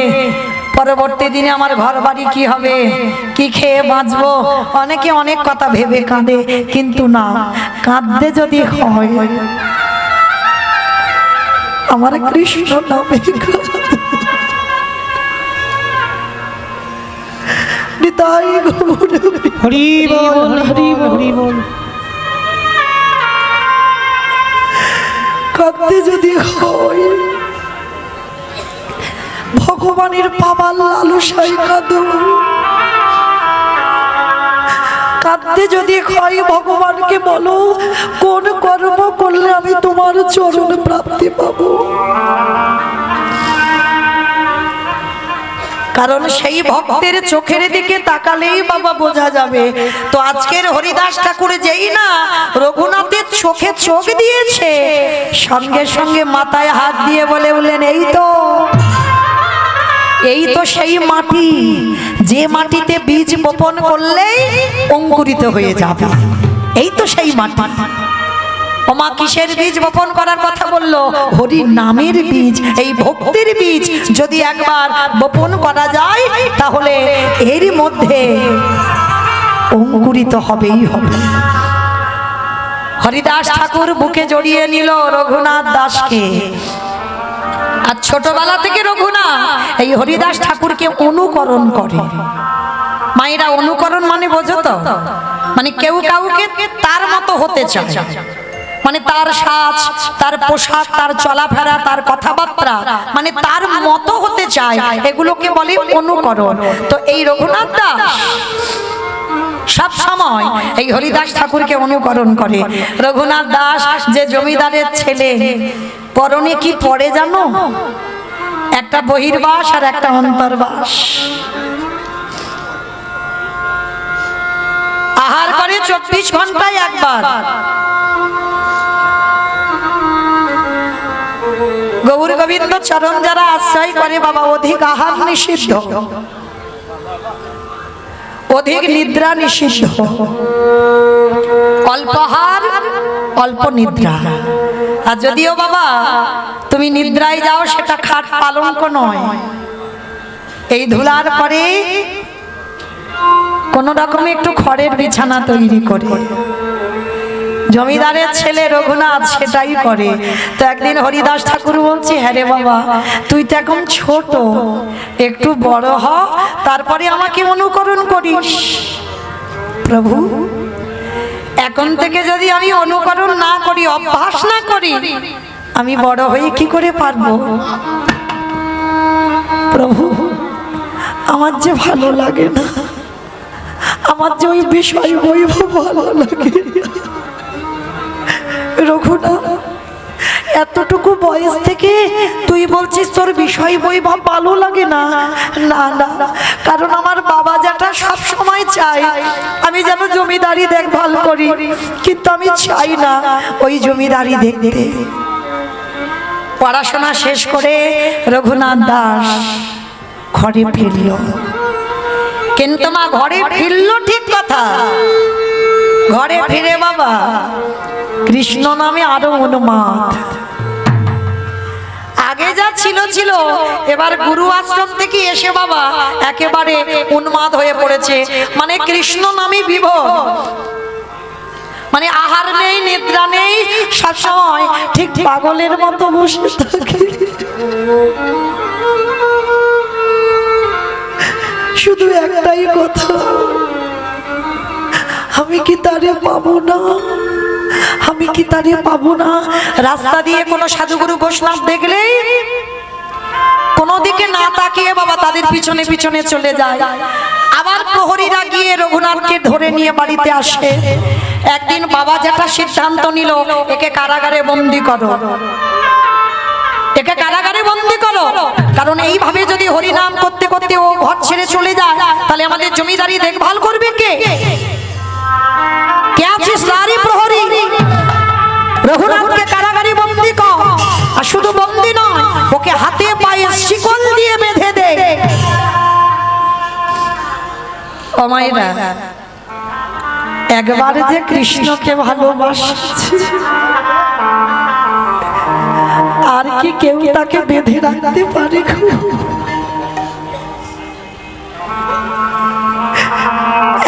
পরবর্তী দিনে আমার ঘর বাড়ি কি হবে, কি খেয়ে বাঁচবো, অনেকে অনেক কথা ভেবে কাঁদে। কিন্তু না, কাঁদতে যদি হয় আমার কৃষ্ণ নামে হরি বল, হরি বল, হরি বল। কাঁদতে যদি হয় ভগবানের পাবার লালসায় কাঁদো। কাঁদতে যদি হয় ভগবানকে বলো কোন কর্ম করলে আমি তোমার চরণ প্রাপ্তি পাবো। কারণ সেই ভক্তের চোখের দিকে তাকালেই বাবা বোঝা যাবে। তো আজকের হরিদাস ঠাকুর যেই না রঘুনাথের চোখে চোখ দিয়েছে, সঙ্গে সঙ্গে মাথায় হাত দিয়ে বললেন, এই তো সেই মাটি, যে মাটিতে বীজ বপন করলেই অঙ্কুরিত হয়ে যাবে। এই তো সেই মাটি। ওমা কিসের বীজ বপন করার কথা বললো? হরি নামের বীজ, এই ভক্তির বীজ যদি একবার বপন করা যায় তাহলে এর মধ্যে অঙ্কুরিত হবেই হবে। হরিদাস ঠাকুর বুকে জড়িয়ে নিল রঘুনাথ দাসকে। আর ছোটবেলা থেকে রঘুনাথ এই হরিদাস ঠাকুরকে অনুকরণ করে। মায়েরা, অনুকরণ মানে বোঝো তো? মানে কেউ কাউকে তার মতো হতে চায়, মানে তার সাজ, তার পোশাক, তার চলাফেরা, তার কথাবার্তা, মানে তার মতো হতে চায়, এগুলোকে বলে অনুকরণ। তো এই রঘুনাথ দাস সব সময় এই হরিদাস ঠাকুরকে অনুকরণ করে। রঘুনাথ দাস যে জমিদারের ছেলে, পরনে কি পড়ে জানো? একটা বহির্বাস আর একটা অন্তর্বাস। আহার করে 24 ঘন্টায় একবার। গোবিন্দ চরণ যারা আশ্রয় করে বাবা, অধিক আহার নিষিদ্ধ, অধিক নিদ্রা নিষিদ্ধ, অল্প আহার অল্প নিদ্রা। আর যদিও বাবা তুমি নিদ্রায় যাও, সেটা খাট পালঙ্ক নয়, এই ধুলার পরে কোন রকমে একটু খড়ের বিছানা তৈরি করে। জমিদারের ছেলে রঘুনাথ সেটাই করে। তো একদিন হরিদাস ঠাকুর বলছে, হ্যাঁ রে বাবা, তুই তো এখন ছোট, একটু বড় হ, তারপরে আমাকে অনুকরণ করিস। প্রভু, এখন থেকে যদি আমি অনুকরণ না করি, অভ্যাস না করি, আমি বড় হয়ে কি করে পারবো? প্রভু, আমার যে ভালো লাগে না, আমার যে ওই বিষয় বৈভব ভালো লাগে। রঘুনাথ, এতটুকু বয়স থেকে তুই বলছিস তোর বিষয় বৈভব ভালো লাগে না? না না, কারণ আমার বাবা যেটা সব সময় চাই আমি যেন জমিদারি দেখভাল করি, কিন্তু আমি চাই না ওই জমিদারি দেখতে। পড়াশোনা শেষ করে রঘুনাথ দাস ঘরে ফিরল। কিন্তু মা, ঘরে ফিরল ঠিক কথা, ঘরে ফিরে বাবা কৃষ্ণ নামে আরো উন্মাদ। আগে যা ছিল ছিল, এবার গুরু আশ্রম থেকে এসে বাবা একেবারে উন্মাদ হয়ে পড়েছে। মানে কৃষ্ণ নামে বিভোর, মানে আহার নেই, নিদ্রা নেই, সবসময় ঠিক পাগলের মতো বসে থাকে। শুধু একটাই কথা, আমি কি তারে পাবো না, আমি কি তারে পাবো না। রাস্তা দিয়ে কোনো সাধুগুরু বৈষ্ণব দেখলেই কোনো দিকে না তাকিয়ে বাবা তাদের পিছনে পিছনে চলে যায়। আবার প্রহরীরা গিয়ে রঘুনাথকে ধরে নিয়ে বাড়িতে আসে। একদিন বাবা যেটা সিদ্ধান্ত নিল, একে কারাগারে বন্দি করো, একে কারাগারে বন্দি করো, কারণ এইভাবে যদি হরিনাম করতে করতে ও ঘর ছেড়ে চলে যায়, তাহলে আমাদের জমিদারি দেখভাল করবে কে? কে আছে সারি প্রহরী? রঘুনাথকে কারাগারে বন্দি কর, আর শুধু বন্দি নয়, ওকে হাতে পায়ে শিকল দিয়ে বেঁধে দে। ও মায়েরা, একবার যে কৃষ্ণকে ভালোবাসছে, আর কি কেউ তাকে বেঁধে রাখতে পারে?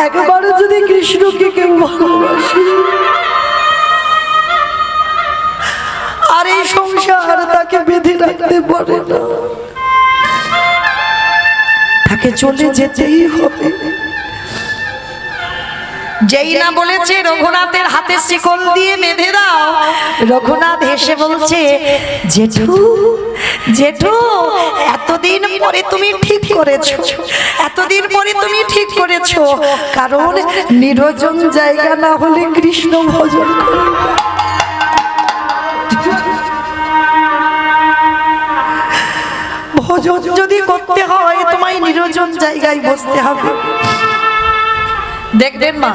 একবার যদি কৃষ্ণকে কেউ ভালোবাসে, আর এই সংসার তাকে বেঁধে রাখতে পারে না, তাকে চলে যেতেই হবে। যেই না বলেছে রঘুনাথের হাতে শিকল দিয়ে বেঁধে দাও, রঘুনাথ হেসে বলছে, জেঠু জেঠু, এতদিন পরে তুমি ঠিক করেছো, এতদিন পরে তুমি ঠিক করেছো, কারণ নির্জন জায়গা না হলে কৃষ্ণ ভজন করে। ভজন যদি করতে হয় তোমায় নির্জন জায়গায় বসতে হবে। দেখবেন মা,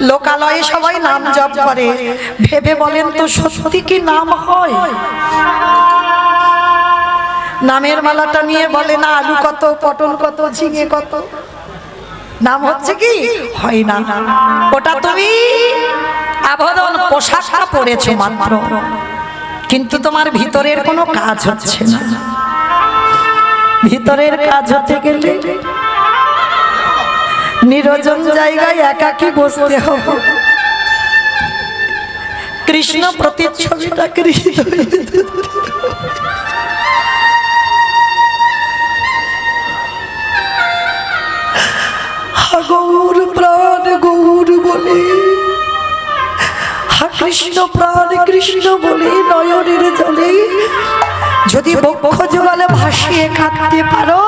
লোকালয়ে সবাই নাম জপ করে, ভেবে বলেন তো সত্যি কি নাম হয়? নামের মালাটা নিয়ে বলে না আলু কত, পটল কত, ঝিঙে কত, নাম হচ্ছে কি? হয় না। ওটা তুমি আভরণ পোশাকটা পরেছো মাত্র, কিন্তু তোমার ভিতরের কোনো কাজ হচ্ছে না। ভিতরের কাজ হতে গেলে নির্জন জায়গায় একাকী বসতে হবে। কৃষ্ণ প্রতিচ্ছবিটা গৌর প্রাণ গৌর বলে, হা কৃষ্ণ প্রাণ কৃষ্ণ বলে, নয়নের জলে যদি বক্ষ জলে ভাসিয়ে কাঁদতে পারো,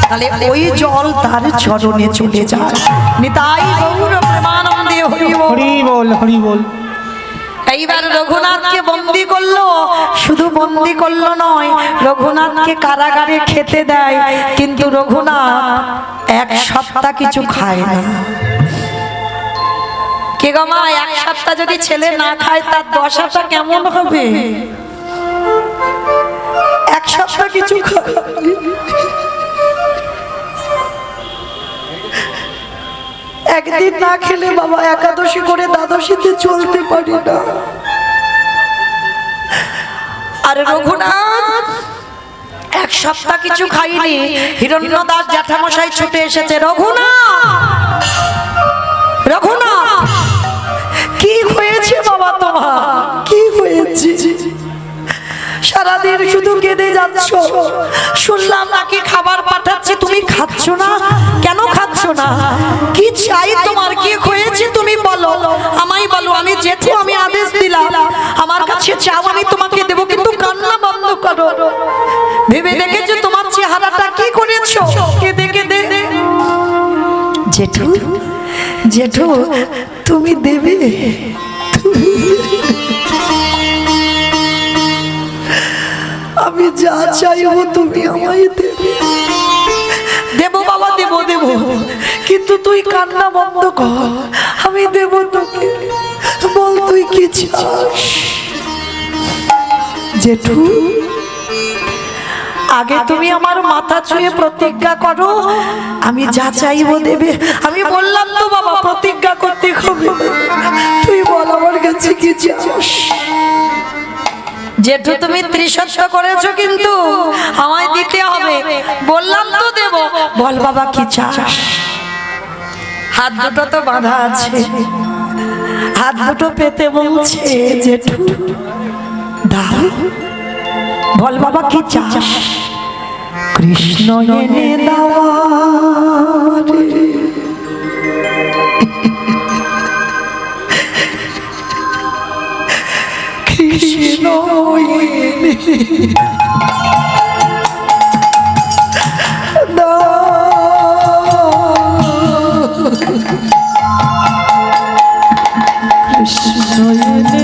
তাহলে ওই জল তার চরণে চলে যায়। নিতাই গৌর প্রেমানন্দে হরি বল, হরি বল, হরি বল। এইবার রঘুনাথকে বন্দি করলো, শুধু বন্দি করলো নয়, রঘুনাথকে কারাগারে খেতে দেয়, কিন্তু রঘুনাথ এক সপ্তাহ কিছু খায় না। কে গো মা, এক সপ্তাহ যদি ছেলে না খায় তার দশাটা কেমন হবে? এক সপ্তাহ কিছু খাইনি। একদিন না খেলে বাবা একাদশী করে দ্বাদশীতে চলতে পারি না। আর রঘুনাথ এক সপ্তাহ কিছু খাইনি। হিরণ্যদাস জ্যাঠামশাই ছুটে এসেছে, রঘুনাথ, রঘুনাথ কি হয়েছে বাবা তোমার, কি হয়েছে? সারাদিন শুধু কেঁদে যাচ্ছ। শুনলাম নাকি খাবার পাঠাচ্ছে, তুমি খাচ্ছ না কেন? খাচ্ছ না কি চাই তোমার, কি হয়েছে তুমি বলো, আমায় বলো। আমি জেঠু, আমি আদেশ দিলাম আমার কাছে চাও, আমি তোমাকে দেবো, কিন্তু কান্না বন্ধ করো। ভেবে দেখেছো তোমার চেহারাটা কি করেছো কেঁদে কেঁদে? জেঠু, জেঠু তুমি দেবে, আমি যা চাইবো তুমি আমায় দেবে। দেবো বাবা, দেবো দেবো, কিন্তু তুই কান্না বন্ধ কর, আমি দেবো তোকে। বল তুই কি চাস? জেঠু আগে তুমি আমার মাথা ছুঁয়ে প্রতিজ্ঞা করো, আমি যা চাইবো দেবে। আমি বললাম তো বাবা প্রতিজ্ঞা করতে হবে। তুই বল আমার কাছে কি চাস? জেঠু তুমি ত্রিসত্য করেছো, কিন্তু আমায় দিতে হবে। বললাম তো দেব। বল বাবা কি চাস? হাত দুটো তো বাঁধা আছে, হাত দুটো পেতে বলছে জেঠু দাও। বল বাবা কি চাস? কৃষ্ণ এনে দাও রে। কৃষ্ণ এনে কৃষ্ণ এনে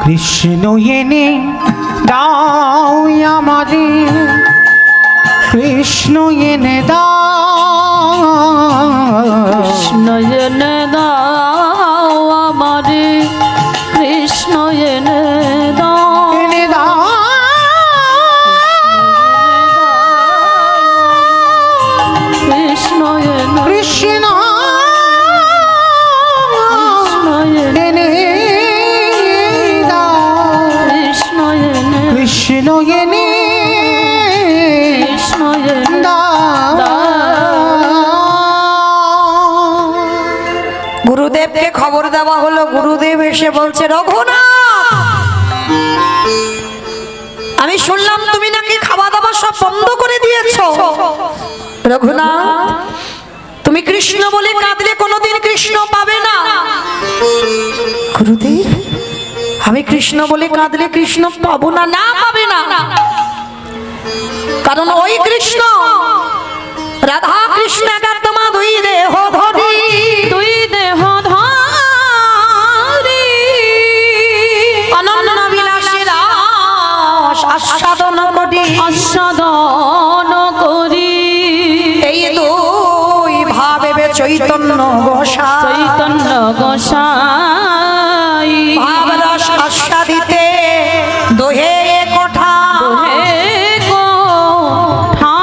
কৃষ্ণ এনে দাও আমারে, কৃষ্ণ এনে দাও, কৃষ্ণ এনে দাও আমারে, কৃষ্ণ এনে দাও, এনে দাও, কৃষ্ণ এনে, কৃষ্ণ কৃষ্ণ এনে এনে কৃষ্ণ এনে কৃষ্ণ এনে দাও। গুরুদেবকে খবর দেওয়া হলো। গুরুদেব এসে বলছে, রঘুনাথ, আমি শুনলাম তুমি নাকি খাওয়া দাওয়া সব বন্ধ করে দিয়েছো। রঘুনাথ, তুমি কৃষ্ণ বলে কাঁদলে কোনোদিন কৃষ্ণ পাবে না। গুরুদেব, আমি কৃষ্ণ বলে কাঁদলে কৃষ্ণ পাবো না? না, পাবে না। কারণ ওই কৃষ্ণ রাধা কৃষ্ণ একাত্মা দুই দেহ ধরি, দুই দেহ ধারি অনন্য বিলাসী রাস আস্বাদন করি, আস্বাদন করি। এই দুই ভাবে চৈতন্য গোসাই, চৈতন্য গোসাই ভাব রস আস্বাদিতে দোহে কোঠা, হে কোঠাই।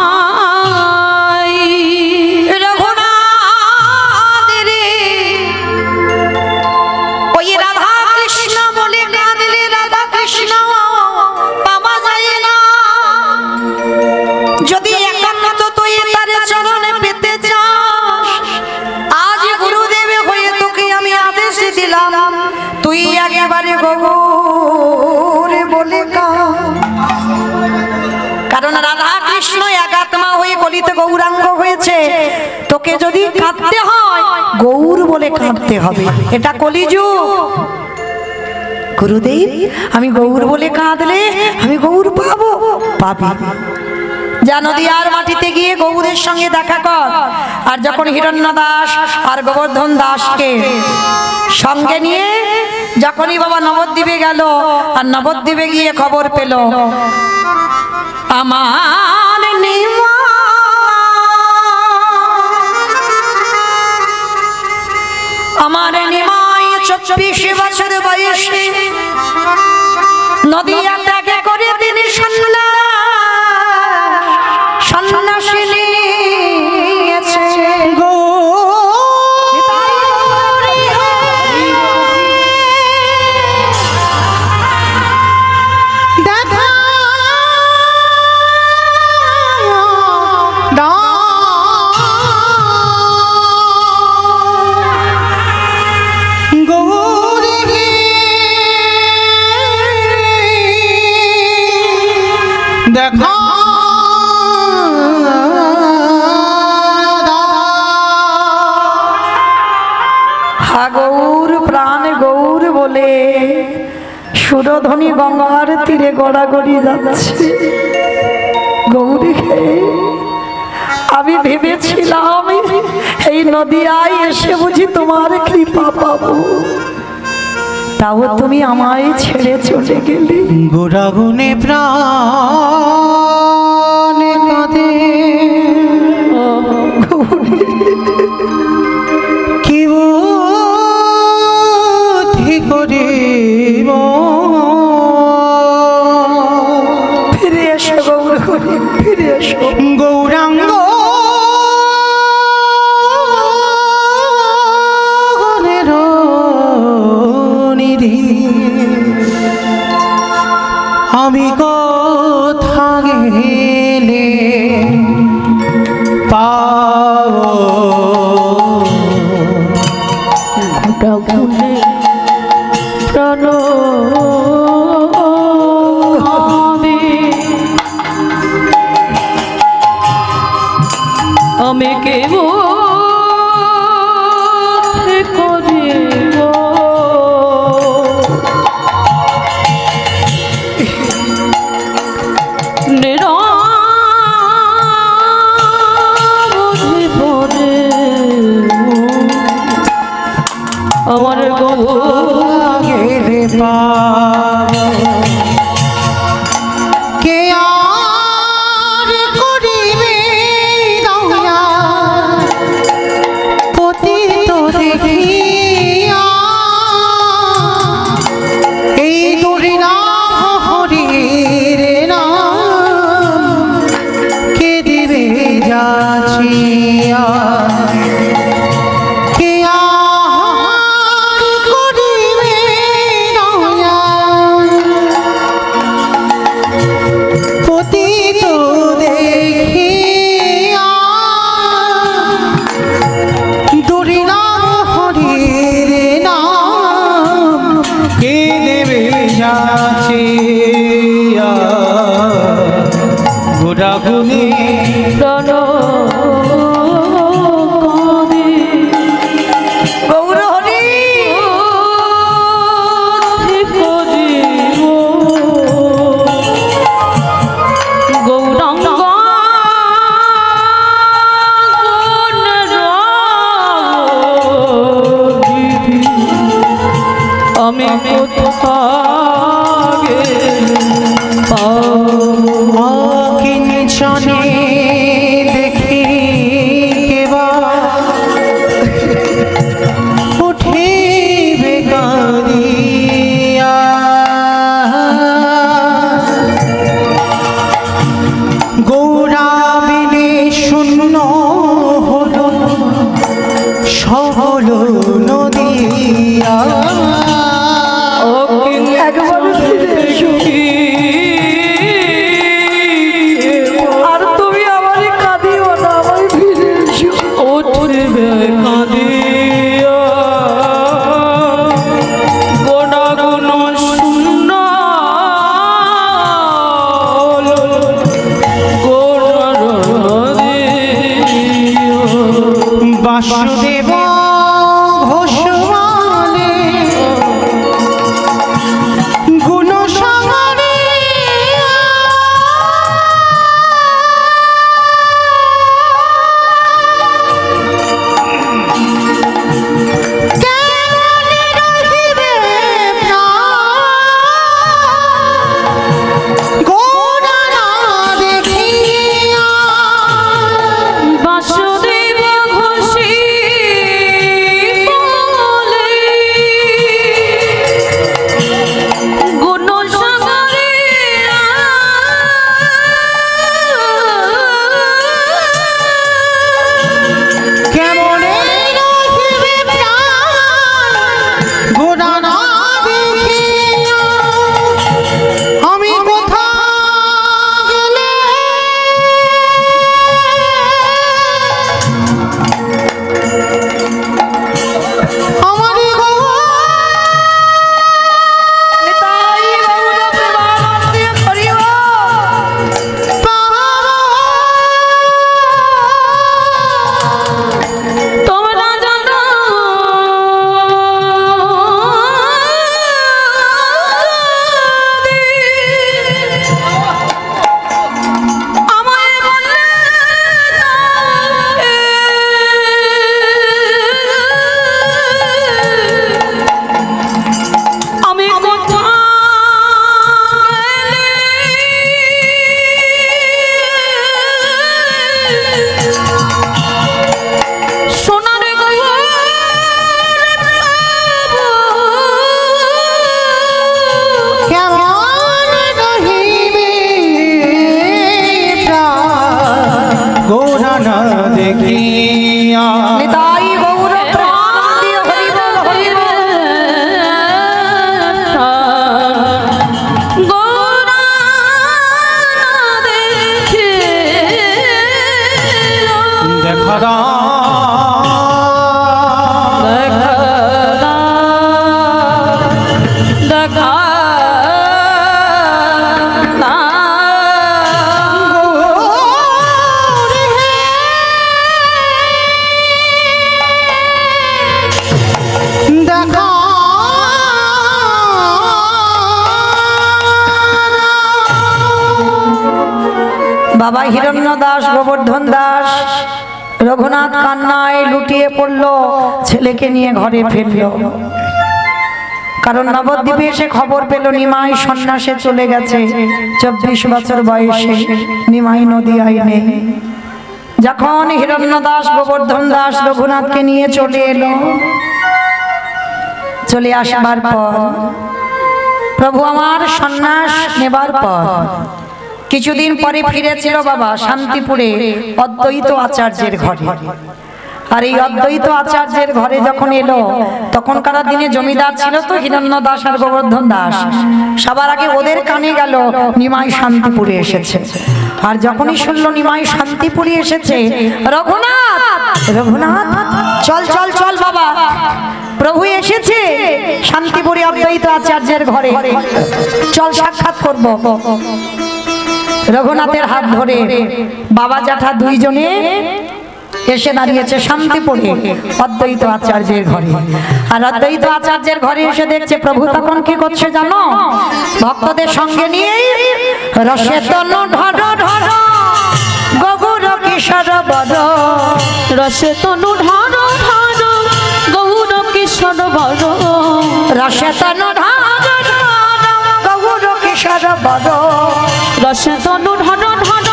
রঘুনাথ রে, ওই রাধা কৃষ্ণ বলে কাঁদলে রাধা কৃষ্ণ পাওয়া যায় না। যদি একান্ত তুই তার চরণে পেতে চাস, আজ গুরুদেব হয়ে তোকে আমি আদেশ দিলাম, তুই একেবারে গৌর বলে কাঁদ। কারণ রাধা কৃষ্ণ একাত্মা হয়ে কলিতে গৌরাঙ্গ হয়েছে। তোকে যদি কাঁদতে হয় গৌর বলে কাঁদতে হবে, এটা কলিযুগ। গুরুদেব, আমি গৌর বলে কাঁদলে আমি গৌর পাবো? পাবি। যা নদীয়ার মাটিতে গিয়ে গৌরের সঙ্গে দেখা কর। আর যখন হিরণ্য দাস আর গোবর্ধন দাসকে সঙ্গে নিয়ে যখনই বাবা নবদ্বীপে গেল, আর নবদ্বীপে গিয়ে খবর পেল আমার নিমা আমার নিমাই 24 বছর বয়সে নদিয়া ত্যাগ করে তিনি সন্ন্যাসী নিয়েছে। দেখা দাও। গৌরী দেখা হা গৌর প্রাণ গৌর বলে সুরধ্বনি গঙ্গার তীরে গড়াগড়ি যাচ্ছে। গৌরী হে, আমি ভেবেছিলাম এই নদিয়ায় এসে বুঝি তোমার কৃপা পাবো, তাও তুমি আমায় ছেড়ে চলে গেলে। গোরাগুনে প্রাণ কাঁদে, কি বুদ্ধি করিব। ফিরে এসো গৌর, ফিরে এসো। গৌরাঙ্গ নিধি, আমি কোথা গেলে পাবো। ঘটা গুনে প্রাণ আমি কে করিব। নিরাবধি পরে আমার গেলে পাবো। কে আর করিবে দয়া, পতিত দেখিয়া এই দুর্নাম হরির নাম কে দিবে যাচিয়া। কে আর করিবে দয়া, সকল নদিয়া একবার ফিরে এসো। আর তুমি আমারই কাঁদিও না, আমায় ফিরে এসো। উঠবে কাঁদিয়া গোনা গুণ শূন্য বাসুদেব ঘোষমানে গুণসাগরে কেমনে রহিবে প্রাণ গোনা না দেখিয়া বাসুদেব ঘোষী বলে গুণসাগরে কেমনে রহিবে প্রাণ গোনা না দেখিয়া আমি কোথা গেলে আমারি গো নিতাই গৌর প্রেমানন্দে হরিব। তোমরা জানো আমায় বলে আমি কোথায় সোনার কেমন রহিবে প্রাণ গোনা না দেখিয়া নিতাই গৌর প্রেমানন্দে হরিব হরিব। গোরা দেখে দেখা দেখা দেখা বাবা হিরণ্য দাস, গোবর্ধন দাস, রঘুনাথ কান্নায় লুটিয়ে পড়ল, ছেলেকে নিয়ে ঘরে ফিরল। কারণ নবদ্বীপে এসে খবর পেল নিমাই সন্ন্যাসে চলে গেছে। 24 বছর বয়সে নিমাই নদী আইনে। যখন হিরণ্য দাস, গোবর্ধন দাস রঘুনাথকে নিয়ে চলে এলো, চলে আসবার পর প্রভু আমার সন্ন্যাস নেবার পর কিছুদিন পরে ফিরেছিল বাবা শান্তিপুরে অদ্বৈত আচার্যের ঘরে। আর এই অদ্বৈত আচার্যের ঘরে যখন এলো, তখনকার দিনে জমিদার ছিল তো হিরণ্য দাস আর গোবর্ধন দাস। সবার আগে ওদের কানে গেল নিমাই শান্তিপুরে এসেছে। আর যখনই শুনলো নিমাই শান্তিপুরে এসেছে, রঘুনাথ রঘুনাথ চল চল চল বাবা, প্রভু এসেছে শান্তিপুরে অদ্বৈত আচার্যের ঘরে, চল সাক্ষাৎ করব। রঘুনাথের হাত ধরে বাবা জ্যাঠা দুইজনে এসে দাঁড়িয়েছে শান্তিপুরে অদ্বৈত আচার্যের ঘরে। আর অদ্বৈত আচার্যের ঘরে এসে দেখছে প্রভু তখন কি করছে জানো? ভক্তদের সঙ্গে নিয়ে রসে তনু ঢর ঢর গৌর কিশোর বড়, রসে তনু ঢার ঢার গৌর কিশোর বড়, রসে তনু ঢর ঢর গৌর কিশোর বড়, রসে তনু ঢার ঢার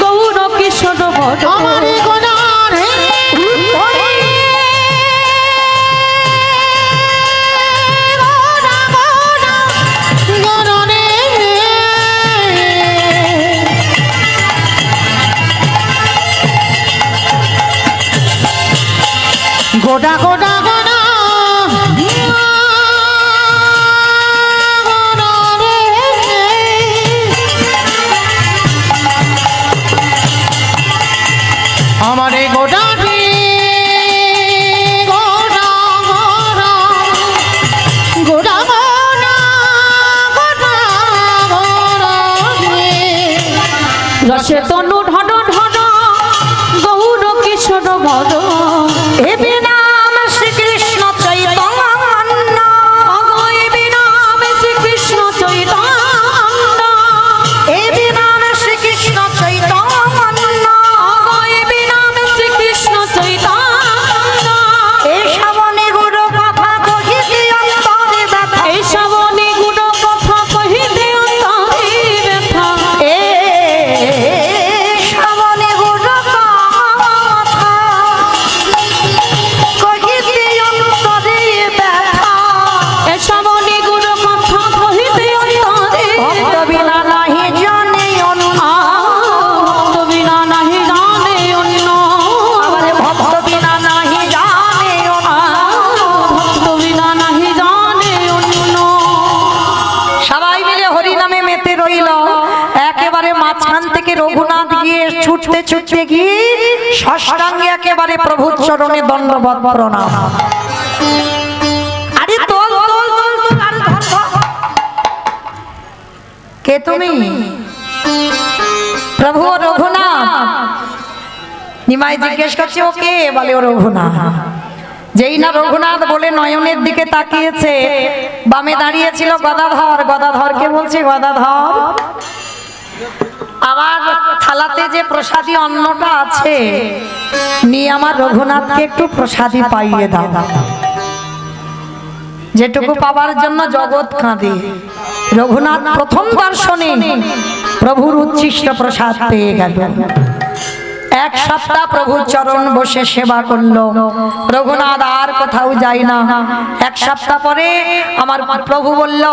গৌর কিশোর বড়। আমারি গোনা রে গোটা গোটা গোটা আমার এই গোটাটি গোটা গোটা গোটা গোটা গোটা গোটা রসে তনু ঢন ঢন গৌর কিশোর বর এ বিনাম শ্রীকৃষ্ণ চৈতন্য অগয় বিনাম শ্রীকৃষ্ণ চৈতন্য এ বিনাম শ্রীকৃষ্ণ চৈতন্য অগয় বিনাম শ্রীকৃষ্ণ চৈতন্য এই শ্রাবণে গুরু কথা কহিতে অন্তরে ব্যথা এই শ্রাবণে গুণ কথা কহিতে অন্তরে ব্যথা এ শ্রাবণে গুরু কথা কহিতে অন্তরে ব্যথা এ শ্রাবণে গুণ কথা কহিতে অন্তরে ভক্ত বিনা নাহি জানে অন্য ভক্ত বিনা নাহি জানে অন্য আবার ভক্ত বিনা নাহি জানে অন্য ভক্ত বিনা নাহি জানে অন্য সবাই মিলে হরি নামে মেতে রইল। একেবারে মাঝখান থেকে রঘুনাথ গিয়ে ছুটতে ছুটতে গিয়ে ষষ্ঠাঙ্গে একেবারে প্রভুর চরণে দণ্ডবত প্রণাম। আরে তোল তোল তোল তোল, আরে ধর ধর। কে তুমি? প্রভু ও রঘুনাথ। নিমাই জিজ্ঞেস করছে ও কে? বলে ও রঘুনাথ। যেই না রঘুনাথ বলে নয়নের দিকে তাকিয়েছে, বামে দাঁড়িয়েছিল গদাধর। গদাধরকে বলছে গদাধর, আমার থালাতে যে প্রসাদী অন্নটা আছে নিয়ে আমার রঘুনাথকে একটু প্রসাদী পাইয়ে দাও। যেটুকু পাবার জন্য জগৎ কাঁদে, রঘুনাথ প্রথম দর্শনে প্রভুর উচ্ছিষ্ট প্রসাদ পেয়ে গেল। এক সপ্তাহ প্রভুর চরণ বসে সেবা করলো। রঘুনাথ আর কোথাও যায় না। এক সপ্তাহ পরে আমার প্রভু বলল,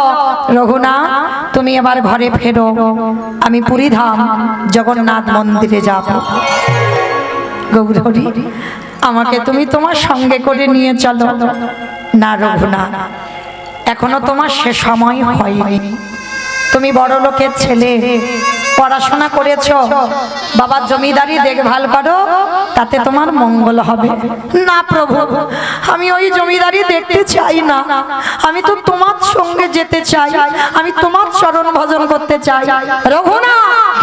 রঘুনাথ তুমি এবার ঘরে ফেরো, আমি পুরীধাম জগন্নাথ মন্দিরে যাব। গৌরহরি, আমাকে তুমি তোমার সঙ্গে করে নিয়ে চলো। না রঘুনাথ, এখনো তোমার সে সময় হয়নি। তুমি বড় লোকের ছেলে, পড়াশোনা করেছ, বাবার জমিদারি দেখভাল করো, তাতে তোমার মঙ্গল হবে। না প্রভু, আমি ওই জমিদারি দেখতে চাই না, আমি তো তোমার সঙ্গে যেতে চাই, আমি তোমার চরণ ভজন করতে চাই। রঘুনাথ,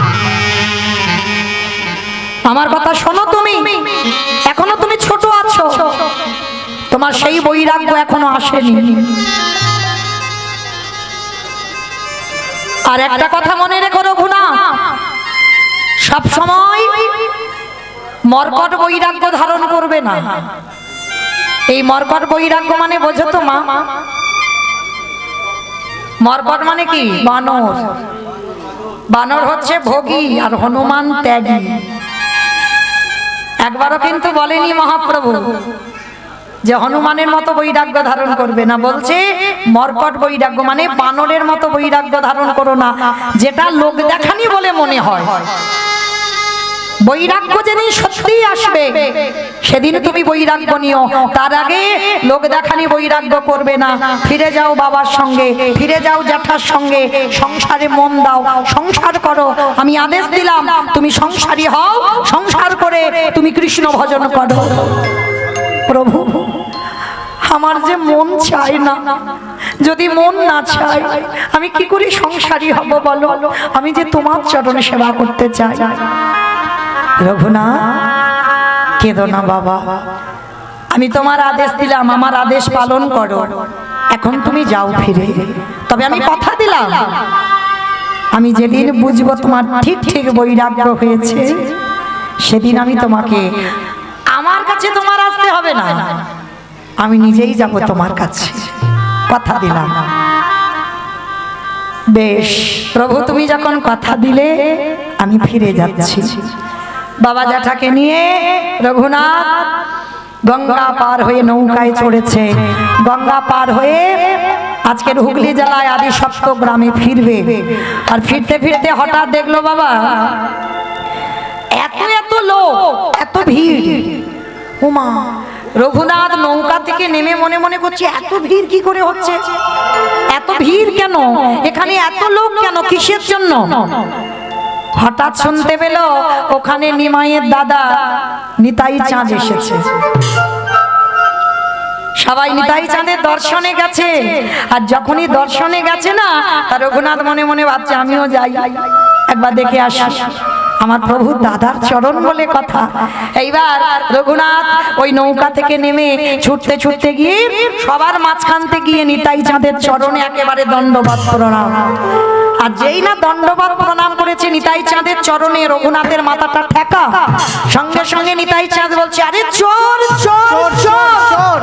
আমার কথা শোনো, তুমি এখনো তুমি ছোট আছো, তোমার সেই বৈরাগ্য এখনো আসেনি। আর একটা কথা মনে রেখো রঘুনাথ, সব সময় মর্কট বৈরাগ্য ধারণ করবে না। এই মর্কট বৈরাগ্য মানে বোঝো তো মা? মর্কট মানে কি? বানর। বানর হচ্ছে ভোগী আর হনুমান ত্যাগী। একবারও কিন্তু বলেনি মহাপ্রভু যে হনুমানের মতো বৈরাগ্য ধারণ করবে না, বলছে মর্কট বৈরাগ্য মানে বানরের মতো বৈরাগ্য ধারণ করো না, যেটা লোক দেখানি বলে মনে হয়। বৈরাগ্য যেদিন সত্যি আসবে সেদিন তুমি বৈরাগ্য নিও, তার আগে লোক দেখানি বৈরাগ্য করবে না। ফিরে যাও বাবার সঙ্গে, ফিরে যাও জ্যাঠার সঙ্গে, সংসারে মন দাও, সংসার করো। আমি আদেশ দিলাম তুমি সংসারী হও, সংসার করে তুমি কৃষ্ণ ভজন করো। প্রভু, আমার যে মন চায় না, যদি মন না চায় আমি কি করে সংসারী হব বলো? আমি যে তোমার চরণে সেবা করতে চাই। রঘুনাথ, কেঁদো না বাবা, আমি তোমার আদেশ দিলাম, আমার আদেশ পালন করো। এখন তুমি যাও ফিরে, তবে আমি কথা দিলাম আমি যেদিন বুঝবো তোমার ঠিক ঠিক বৈরাগ্য হয়েছে সেদিন আমি তোমাকে, আমার কাছে তোমার আসতে হবে না, আমি নিজেই যাব তোমার কাছে, কথা দিলাম। বেশ প্রভু, তুমি যখন কথা দিলে আমি ফিরে যাচ্ছি। বাবা জ্যাঠাকে নিয়ে রঘুনাথ গঙ্গা পার হয়ে নৌকায় চড়েছে। গঙ্গা পার হয়ে আজকের হুগলি জেলায় আদি সপ্ত গ্রামে ফিরবে। আর ফিরতে ফিরতে হঠাৎ দেখলো বাবা এত এত লোক, এত ভিড়। উমা, রঘুনাথ থেকে নেমে মনে মনে করছে এত ভিড় কি করে হচ্ছে, এত ভিড় কেন, এখানে এত লোক কেন, কিসের জন্য? হঠাৎ শুনতে পেল ওখানে নিমাইয়ের দাদা নিতাই চাঁদ এসেছে। সবাই নিতাই চাঁদের দর্শনে গেছে, আর যখনই দর্শনে গেছে না, তার রঘুনাথ মনে মনে ভাবছে আমিও যাই, একবার দেখে আসি, আমার প্রভু দাদার চরণ বলে কথা। এইবার রঘুনাথ ওই নৌকা থেকে নেমে ছুটতে ছুটতে গিয়ে সবার মাঝখানতে গিয়ে নিতাই চাঁদের চরণে একেবারে দণ্ডবত প্রণাম। আর যেই না দণ্ডবত প্রণাম করেছে নিতাই চাঁদের চরণে, রঘুনাথের মাথাটা ঠেকা, সঙ্গে সঙ্গে নিতাই চাঁদ বলছে আরে চোর চোর চোর।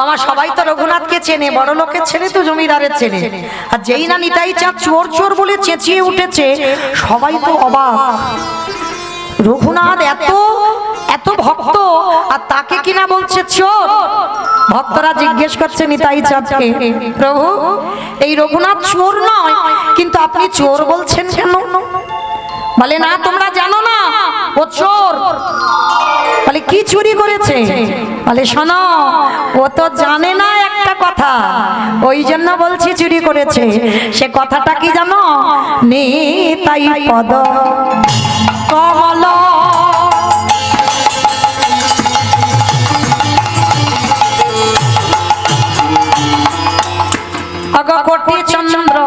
আমার সবাই তো রঘুনাথকে চেনে, বড় লোকের ছেলে তো জমিদারের ছেলে, আর যেই না নিতাই চাঁদ চোর চোর বলে চেঁচিয়ে উঠেছে, সবাই তো অবাক। রঘুনাথ এত এত ভক্ত, আর তাকে কিনা বলছে চোর। ভক্তরা জিজ্ঞেস করছে নিতাই চাঁদকে, প্রভু এই রঘুনাথ চোর নয়, কিন্তু আপনি চোর বলছেন কেন? বলে না তোমরা জানো না ও চোর। বলে কি চুরি করেছে? বলে শোনো ও তো জানে না একটা কথা, ওই জন্য বলছি চুরি করেছে। সে কথাটা কি জানো? নিতাই পদ কমল অগকটি চন্দ্র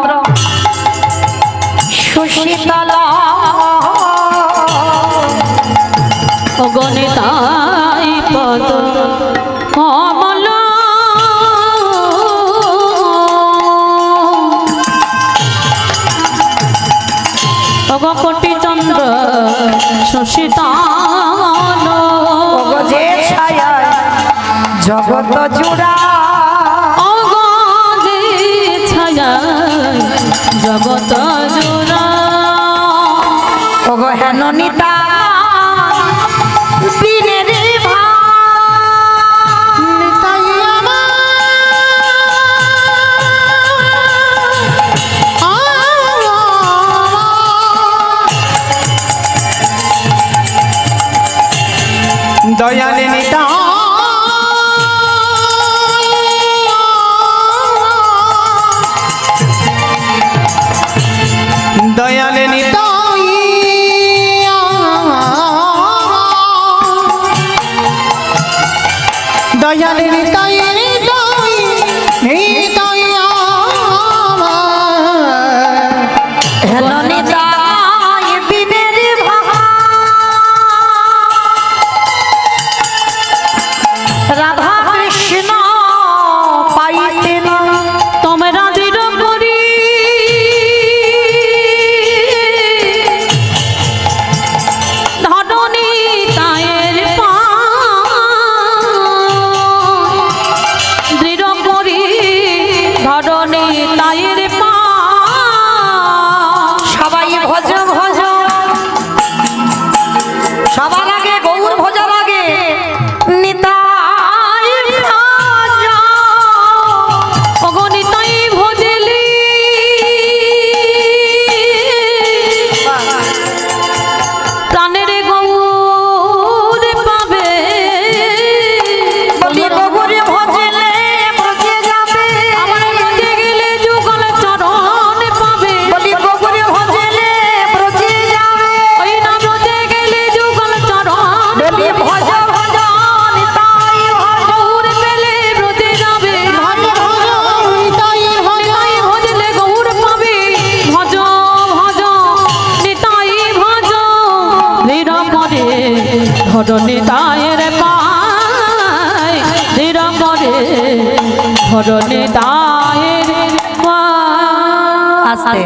সুশীতল অগণিতাই পদ কমল অগকটি চন্দ্র সুশীতল অগজে ছায়ায় জগত জুড়া অগজে ছায়ায় জগত জোড়া ওগ হেন নিতা দিনের নিতাই আমার দয়ালে নিতাই দয়ালে নিতাই দয়ালে নিতাই নিতাই নিতাই হেন নিতাই দিনের রাধা কৃষ্ণ পাইতেন তোমরা দৃঢ় করি ধরণী তায়ের পা দৃঢ় করি ধরণী তায়ের পা সবাই ভজ ভজ, সবার আগে গৌর ভজার আগে নিতাই ভজ। অগণিতাই ভজলি প্রাণের গৌর পাবে বলি গৌরে ভজলে ব্রজে যাবে, আমার ব্রজে গেলে যুগল চরণ পাবে বলি গৌরে ভজলে ব্রজে যাবে, ওই না ব্রজে গেলে যুগল চরণ বলি ভজ ভজ নিতাই ভজ। গৌর পেলে ব্রজে যাবে নিতাই নিতাই ভজলে গৌর পাবে ভজ ভজ নিতাই ভজ ধীর করে ধর নিতায়ের পায় ধীর করে ধর নিতায়ের পায় আস্তে